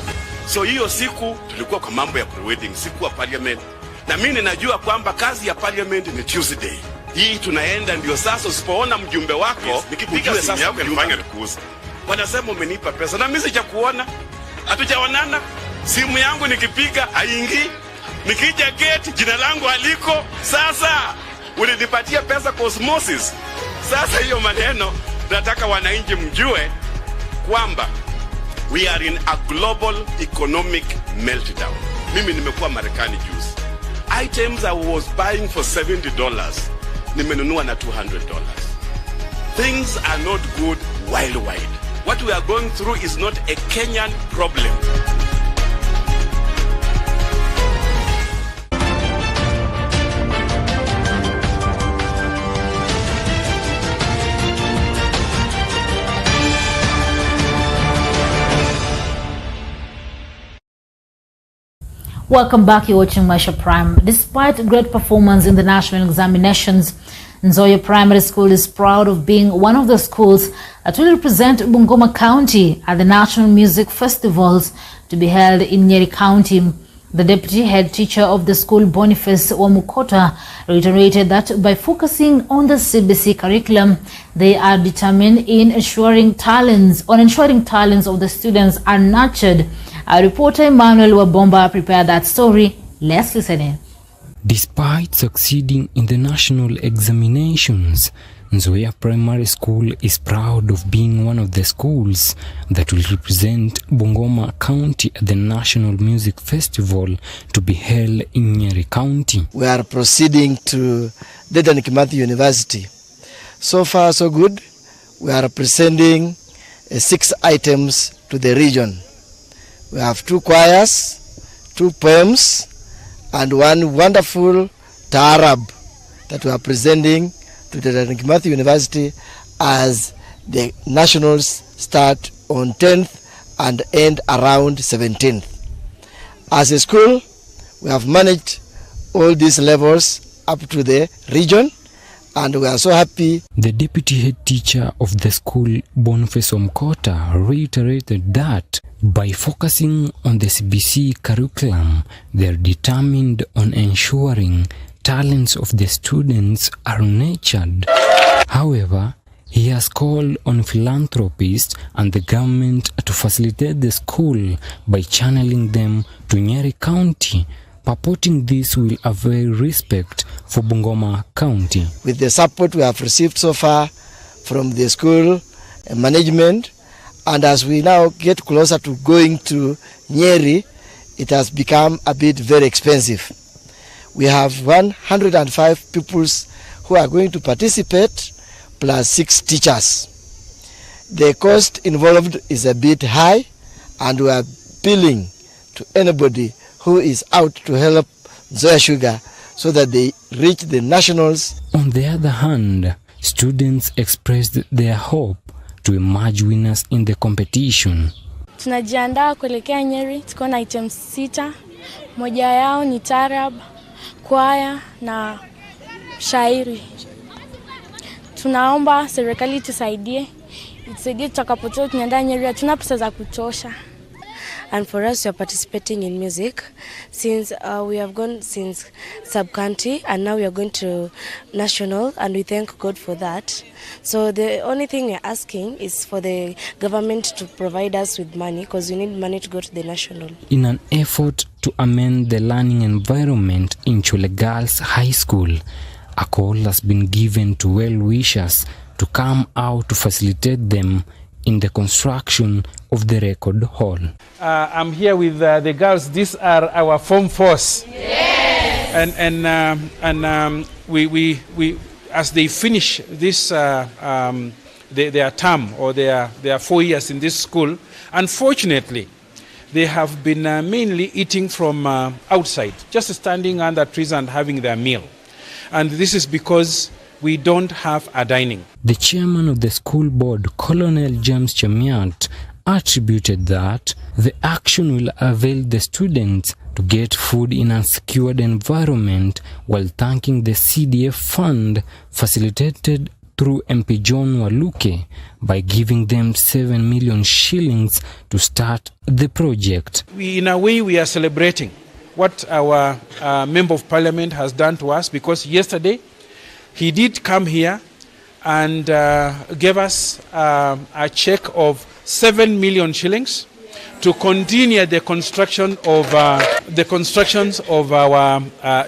So hiyo siku tulikuwa kwa mambo ya pre-wedding, siku ya parliament. Na mimi ninajua kwamba kazi ya parliament ni Tuesday. Hii tunaenda ndio sasa usipoona mjumbe wako, nikipiga simu yako nifanye nikuuza. Wanasema umenipa pesa na mimi sijakuona. Hatujaonana. Simu yangu nikipiga haingii. Nikija gate jina langu aliko. Sasa ulinipatia pesa kwa osmosis. Sasa hiyo maneno nataka wananchi mjue kwamba we are in a global economic meltdown. Mimi nimekuwa Marekani juzi. Items I was buying for $70 nimenunua na $200. Things are not good worldwide. What we are going through is not a Kenyan problem. Welcome back, you're watching Maisha Prime. Despite great performance in the national examinations, Nzoia Primary School is proud of being one of the schools that will represent Bungoma County at the National Music Festivals to be held in Nyeri County. The deputy head teacher of the school, Boniface Wamukota, reiterated that by focusing on the CBC curriculum, they are determined in ensuring talents of the students are nurtured. Our reporter Emmanuel Wabomba prepared that story. Let's listen in. Despite succeeding in the national examinations, Nzoia Primary School is proud of being one of the schools that will represent Bungoma County at the National Music Festival to be held in Nyeri County. We are proceeding to Dedan Kimathi University. So far, so good. We are presenting 6 items to the region. We have 2 choirs, 2 poems, and 1 wonderful taarab that we are presenting to the Kimathi University as the nationals start on 10th and end around 17th. As a school, we have managed all these levels up to the region, and we are so happy. The deputy head teacher of the school, Boniface Wamukota, reiterated that by focusing on the CBC curriculum, they are determined on ensuring talents of the students are nurtured. However, he has called on philanthropists and the government to facilitate the school by channeling them to Nyeri County, purporting this will avail respect for Bungoma County. With the support we have received so far from the school management, and as we now get closer to going to Nyeri, it has become a bit very expensive. We have 105 pupils who are going to participate, plus 6 teachers. The cost involved is a bit high, and we are appealing to anybody who is out to help Nzoia Sugar so that they reach the nationals. On the other hand, students expressed their hope to emerge winners in the competition. Tunajiandaa kuelekea Nyeri, tuko na items 6. Moja yao ni tarab, kwaya na shairi. Tunaomba serikali tusaidie tutakapotoka tunaenda Nyeri, hatuna pesa za kutosha. And for us, we are participating in music since we have gone since sub-county and now we are going to national, and we thank God for that. So the only thing we are asking is for the government to provide us with money, because we need money to go to the national. In an effort to amend the learning environment in Chule Girls High School, A call has been given to well-wishers to come out to facilitate them in the construction of the record hall. I'm here with the girls. These are our form fours. Yes. And we as they finish this their term or their 4 years in this school, unfortunately, they have been mainly eating from outside, just standing under trees and having their meal. And this is because we don't have a dining. The chairman of the school board, Colonel James Chemiat, attributed that the action will avail the students to get food in a secured environment, while thanking the CDF fund facilitated through MP John Waluke by giving them 7 million shillings to start the project. In a way, we are celebrating what our Member of Parliament has done to us, because yesterday he did come here and gave us a check of 7 million shillings to continue the construction of our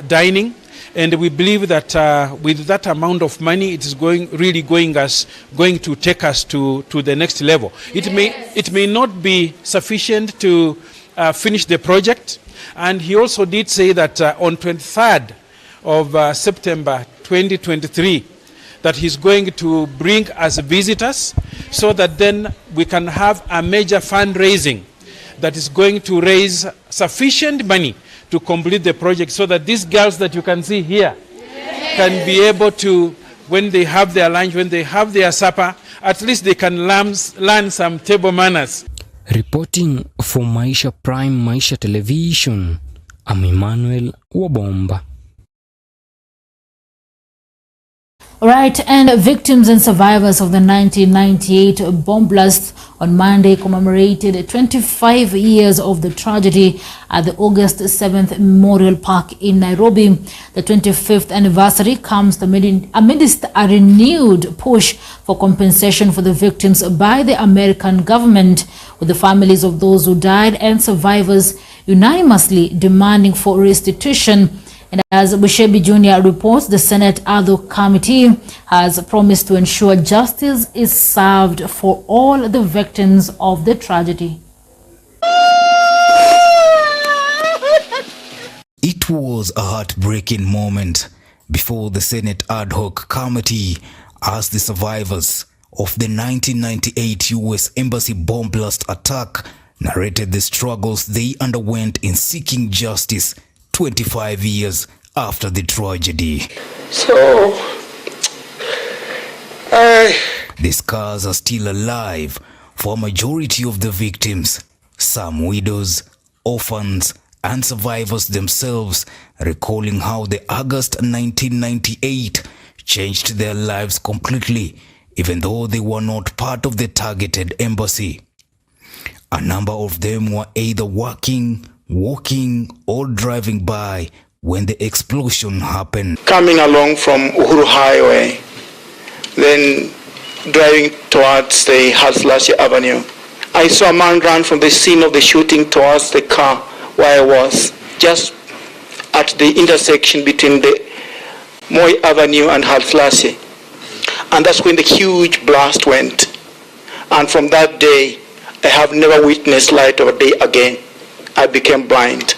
dining, and we believe that with that amount of money, it is going to take us to the next level. It may not be sufficient to finish the project, and he also did say that on 23rd of September 2023, that he's going to bring us visitors, so that then we can have a major fundraising that is going to raise sufficient money to complete the project, so that these girls that you can see here can be able to, when they have their lunch, when they have their supper, at least they can learn some table manners. Reporting for Maisha Prime Maisha Television, I'm Emmanuel Wabomba. Right, and victims and survivors of the 1998 bomb blast on Monday commemorated 25 years of the tragedy at the August 7th Memorial Park in Nairobi. The 25th anniversary comes amidst a renewed push for compensation for the victims by the American government, with the families of those who died and survivors unanimously demanding for restitution. And as Bushebi Jr. reports, the Senate Ad hoc Committee has promised to ensure justice is served for all the victims of the tragedy. It was a heartbreaking moment before the Senate Ad hoc Committee asked the survivors of the 1998 U.S. Embassy bomb blast attack narrated the struggles they underwent in seeking justice 25 years after the tragedy. The scars are still alive for a majority of the victims, some widows, orphans, and survivors themselves, recalling how the August 1998 changed their lives completely, even though they were not part of the targeted embassy. A number of them were either working, walking, or driving by when the explosion happened. Coming along from Uhuru Highway, then driving towards the Haslashia Avenue, I saw a man run from the scene of the shooting towards the car where I was, just at the intersection between the Moi Avenue and Haslashia. And that's when the huge blast went. And from that day, I have never witnessed light of day again. I became blind.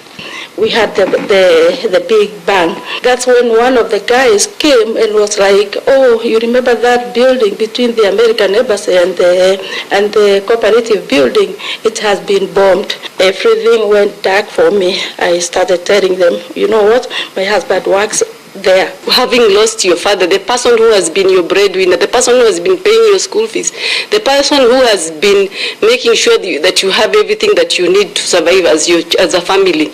We had the big bang. That's when one of the guys came and was like, "Oh, you remember that building between the American Embassy and the cooperative building? It has been bombed." Everything went dark for me. I started telling them, "You know what? My husband works there." Having lost your father, the person who has been your breadwinner, the person who has been paying your school fees, the person who has been making sure that you have everything that you need to survive as a family,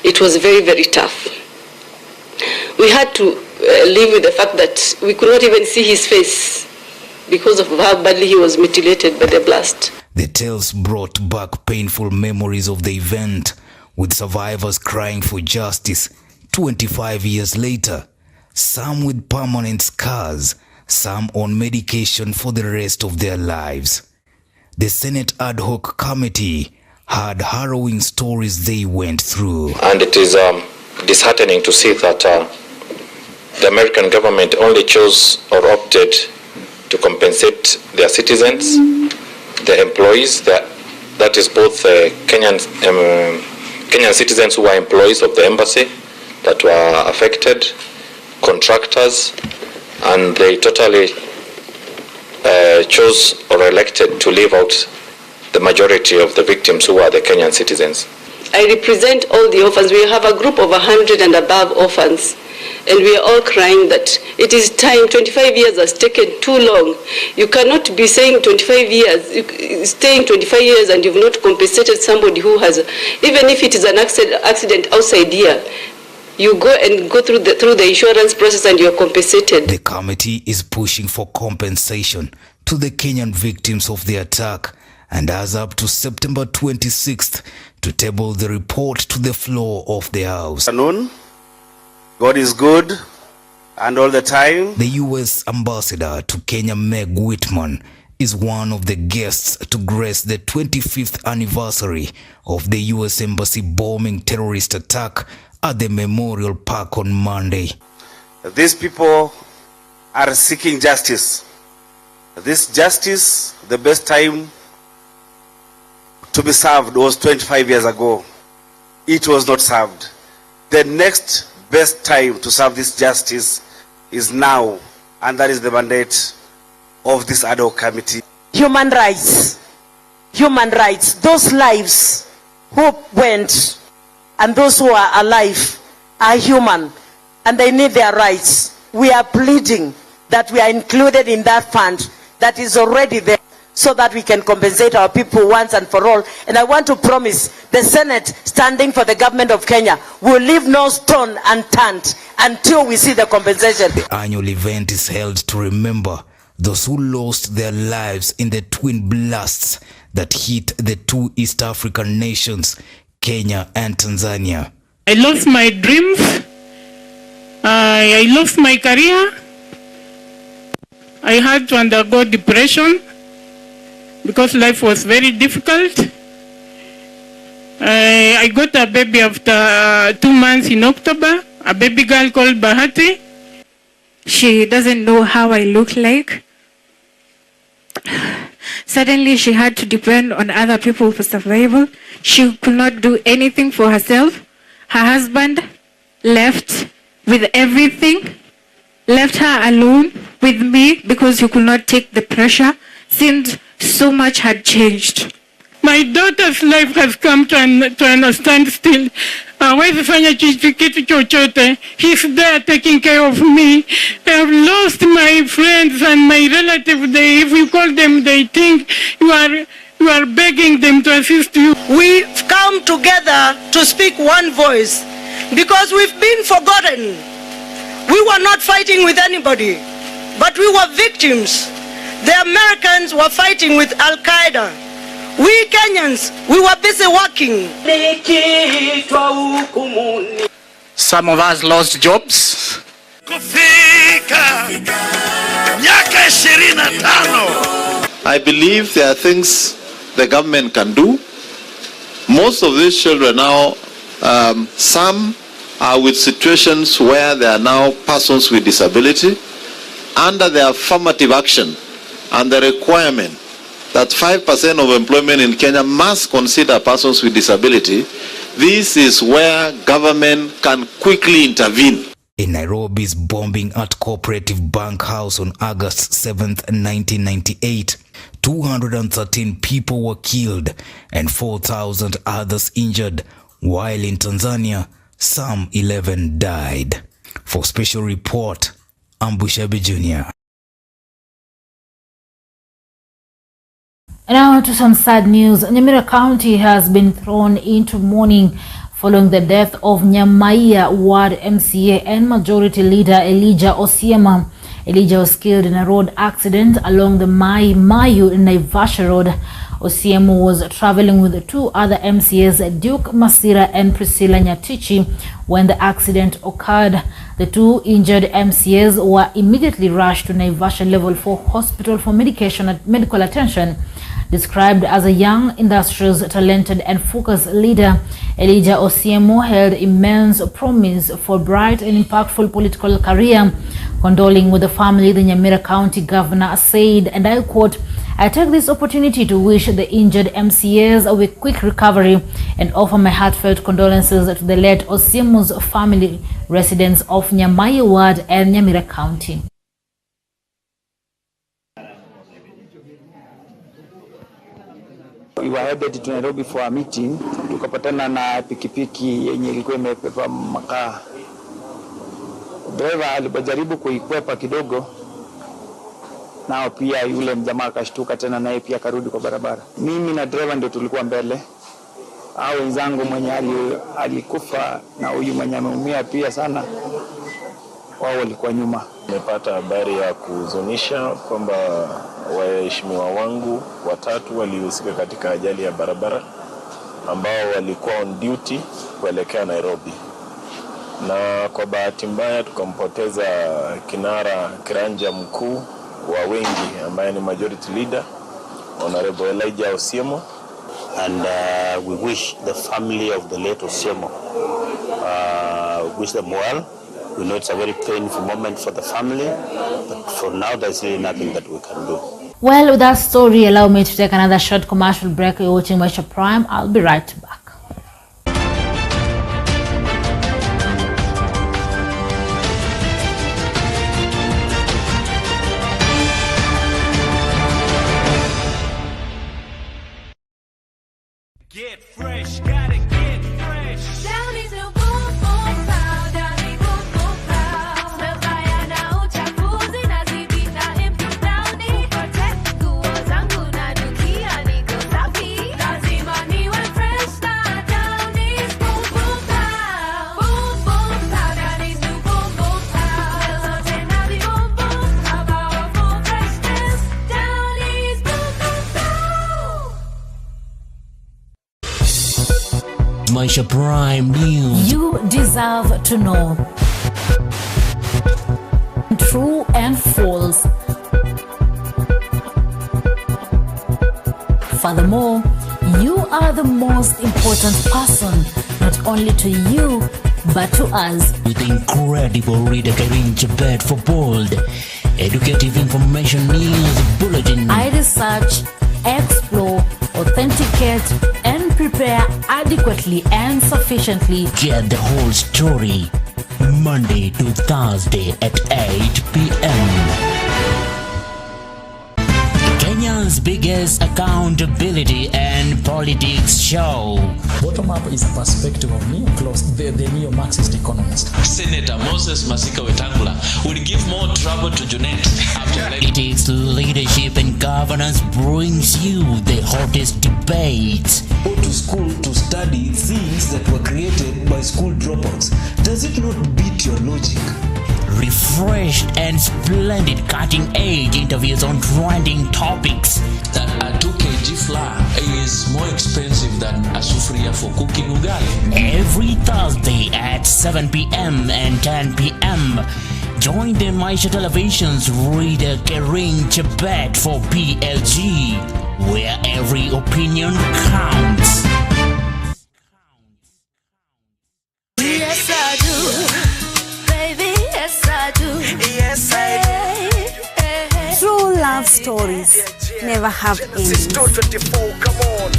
it was very, very tough. We had to live with the fact that we could not even see his face because of how badly he was mutilated by the blast. The tales brought back painful memories of the event, with survivors crying for justice 25 years later, some with permanent scars, some on medication for the rest of their lives. The Senate Ad hoc Committee had harrowing stories they went through. And it is disheartening to see that the American government only chose or opted to compensate their citizens, their employees, that is both Kenyan citizens who are employees of the embassy that were affected, contractors, and they totally chose or elected to leave out the majority of the victims who are the Kenyan citizens. I represent all the orphans. We have a group of 100 and above orphans, and we are all crying that it is time. 25 years has taken too long. You cannot be saying 25 years, staying 25 years and you've not compensated somebody who has, even if it is an accident outside here, you go through the insurance process and you're compensated. The committee is pushing for compensation to the Kenyan victims of the attack and has up to September 26th to table the report to the floor of the House. God is good, and all the time. The U.S. ambassador to Kenya, Meg Whitman, is one of the guests to grace the 25th anniversary of the U.S. Embassy bombing terrorist attack at the Memorial Park on Monday. These people are seeking justice. This justice, the best time to be served was 25 years ago. It was not served. The next best time to serve this justice is now, and that is the mandate of this ad hoc committee. Human rights, those lives who went and those who are alive are human and they need their rights. We are pleading that we are included in that fund that is already there, so that we can compensate our people once and for all. And I want to promise the Senate, standing for the government of Kenya, will leave no stone unturned until we see the compensation. The annual event is held to remember those who lost their lives in the twin blasts that hit the two East African nations, Kenya and Tanzania. I lost my dreams. I lost my career. I had to undergo depression because life was very difficult. I got a baby after 2 months in October, a baby girl called Bahati. She doesn't know how I look like. Suddenly she had to depend on other people for survival. She could not do anything for herself. Her husband left with everything, left her alone with me because he could not take the pressure since so much had changed. My daughter's life has come to a standstill. Hawezi fanya kitu chochote. He's there taking care of me. I have lost my friends and my relatives. If you call them, they think you are begging them to assist you. We've come together to speak one voice because we've been forgotten. We were not fighting with anybody, but we were victims. The Americans were fighting with Al-Qaeda. We Kenyans, we were busy working. Some of us lost jobs. I believe there are things the government can do. Most of these children now, some are with situations where they are now persons with disability. Under the affirmative action and the requirement that 5% of employment in Kenya must consider persons with disability, this is where government can quickly intervene. In Nairobi's bombing at Cooperative Bank House on August 7th, 1998, 213 people were killed and 4,000 others injured, while in Tanzania, some 11 died. For Special Report, I'm Bushabi Jr. Now to some sad news. Nyamira County has been thrown into mourning following the death of Nyamaiya Ward MCA and Majority Leader Elijah Osiema. Elijah was killed in a road accident along the Mayu Naivasha Road. Osiemo was traveling with 2 other MCAs, Duke Masira and Priscilla Nyatichi, when the accident occurred. The 2 injured MCAs were immediately rushed to Naivasha Level 4 Hospital for medical attention. Described as a young, industrious, talented and focused leader, Elijah Osiemo held immense promise for a bright and impactful political career. Condoling with the family, the Nyamira County Governor said, and I quote, "I take this opportunity to wish the injured MCAs a quick recovery and offer my heartfelt condolences to the late Osiemo's family, residents of Nyamai Ward and Nyamira County." We were headed to Nairobi for a meeting. Tukapatana na pikipiki yenye ilikuwa imepepa makaa. Driver alipojaribu kuikwepa kidogo, nao pia yule mjamaa akashtuka tena naye pia karudi kwa barabara. Mimi na driver ndio tulikuwa mbele. Hao wenzangu mwenye alikufa na huyu mwenye ameumia pia sana, wao walikuwa nyuma. Nimepata habari ya kuhuzunisha kwamba waheshimiwa wangu 3 walihusika katika ajali ya barabara ambao walikuwa on duty kuelekea Nairobi. Na kwa bahati mbaya tukampoteza kiranja mkuu wa wengi ambaye ni majority leader, Honorable Elijah Osiemo. And we wish the family of the late Osiemo, wish them well. We know it's a very painful moment for the family, but for now there's really nothing that we can do. Well, with that story, allow me to take another short commercial break. You're watching Maisha Prime. I'll be right back. Get fresh, gotta get fresh. Down is no boom boom pow, down is boom boom pow. Mabaya na uchafuzi na zibita improve down is protect nguo zangu na dukia niko safi. Lazima niwe fresh na down is boom boom pow. Boom boom pow, down is no boom boom pow. Hello tena the boom boom pow, powerful freshness. Down is boom boom pow. Maisha Prime News. You deserve to know true and false. Furthermore, you are the most important person, not only to you, but to us. With the incredible reader Karin Chebet for bold, educative information news bulletin. I research, explore, authenticate, and prepare adequately and sufficiently. Get the whole story Monday to Thursday at 8 p.m. Kenya's biggest accountability and politics show. Bottom up is a perspective of the neo-Marxist economist. Senator Moses Masika Wetangula will give more trouble to Junet after Politics, leadership and governance brings you the hottest debates. Go to school to study things that were created by school dropouts. Does it not beat your logic? Refreshed and splendid cutting-edge interviews on trending topics. That a 2 kg flour is more expensive than a sufuria for cooking ugali. Every Thursday at 7 p.m. and 10 p.m. Join the Maisha Television's reader Karin Chebet for PLG, where every opinion counts. Yes, I do. Baby, yes, I do. Yes, I do. True love stories never have endings. Come on.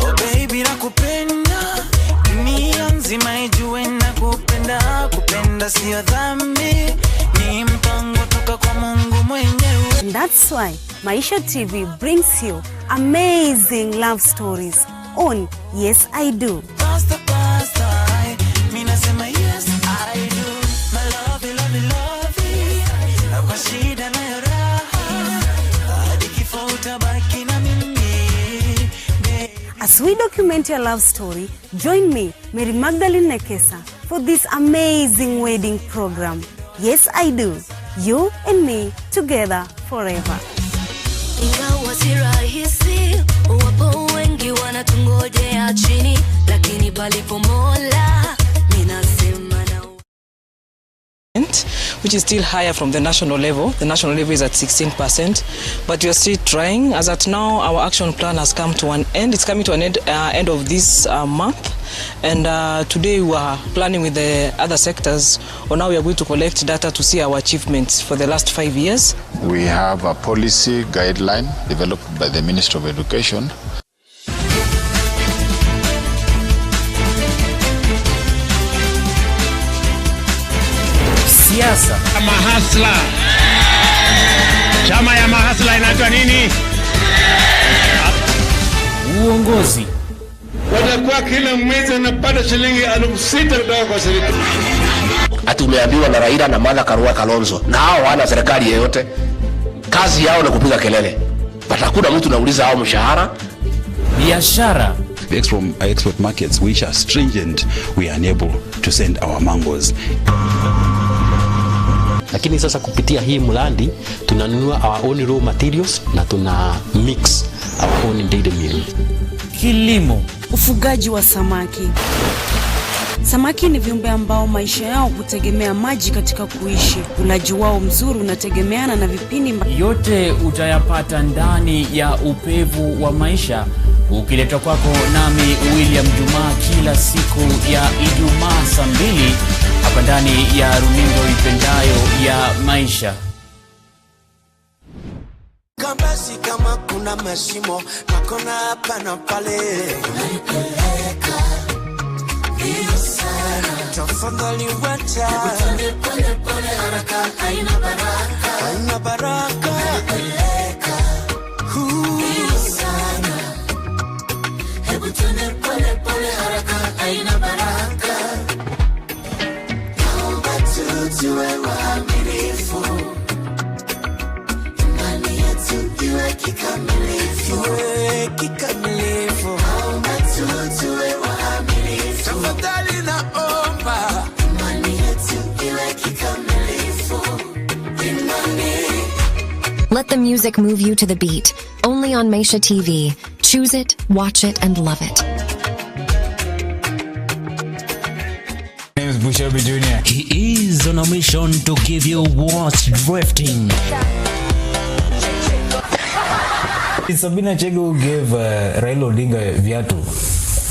Oh, baby, nakupenda. Dunia nzima ijue nakupenda. Kupenda sio dhambi. Ni mpango toka kwa Mungu mwenyewe. And that's why Maisha TV brings you amazing love stories on Yes I Do. As we document your love story, join me, Mary Magdalene Nekesa, for this amazing wedding program. Yes, I Do. You and me together forever. Ingawa si rahisi, wapo wengi wanatungojea chini, lakini palipo Mola, ninasema na which is still higher from the national level. The national level is at 16%, but we are still trying. As at now, our action plan has come to an end. It's coming to an end of this month, and today we are planning with the other sectors on how we are going to collect data to see our achievements for the last 5 years. We have a policy guideline developed by the Ministry of Education. Siasa. Mahasla. Chama ya mahasla inaitwa nini? Uongozi. Watakuwa kila mwezi anapata shilingi 6,000 kutoka kwa serikali. Atumeambiwa na Raila na Martha Karua Kalonzo, na hao wana serikali yeyote. Kazi yao ni kupiga kelele. Hakuna mtu anauliza hao mshahara. Biashara. The export markets which are stringent, we are unable to send our mangoes. Lakini sasa kupitia hii mradi tunanunua our own raw materials na tuna mix our own dairy meal. Kilimo. Ufugaji wa samaki. Samaki ni viumbe ambao maisha yao hutegemea maji katika kuishi. Ulaji wao mzuri unategemeana na vipindi yote utayapata ndani ya upevu wa maisha, ukiletwa kwako nami William Juma kila siku ya Ijumaa saa 2 hapa ndani ya runinga ipendayo ya Maisha. Kambasi kama kuna mashimo nakona hapa na pale, unanipeleka hiyo sana, tafadhali wacha pole pole haraka, haina baraka, haina baraka, unanipeleka hiyo sana, hebu tuende pole pole haraka, haina baraka, naomba tuwe waaminifu, iwe kikamilifu, naomba tuwe waaminifu, tafadhali naomba imani yetu iwe kikamilifu, imani. Let the music move you to the beat. Only on Maisha TV. Choose it, watch it, and love it. My name is Bushabi Jr. He is on a mission to give you what's drifting. Sabina Chege gave Raila Odinga viatu.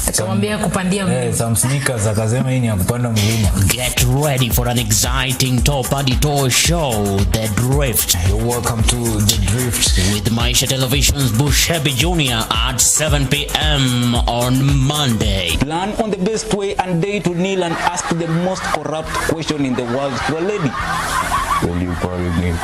Akamwambia kupandia mlima. Some sneakers akasema hii ni ya kupanda mlima. Get ready for an exciting top editor show, The Drift. Welcome to The Drift with Maisha Television's Bushabi Jr. at 7 p.m. on Monday. Plan on the best way and day to kneel and ask the most corrupt question in the world to a lady. Will you marry me?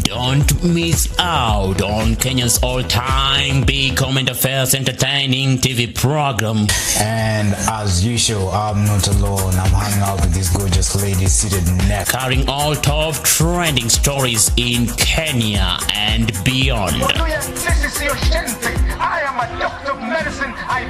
Don't miss out on Kenya's all-time big current affairs entertaining TV program. And as usual, I'm not alone. I'm hanging out with this gorgeous lady seated next, carrying all top trending stories in Kenya and beyond. I am a doctor.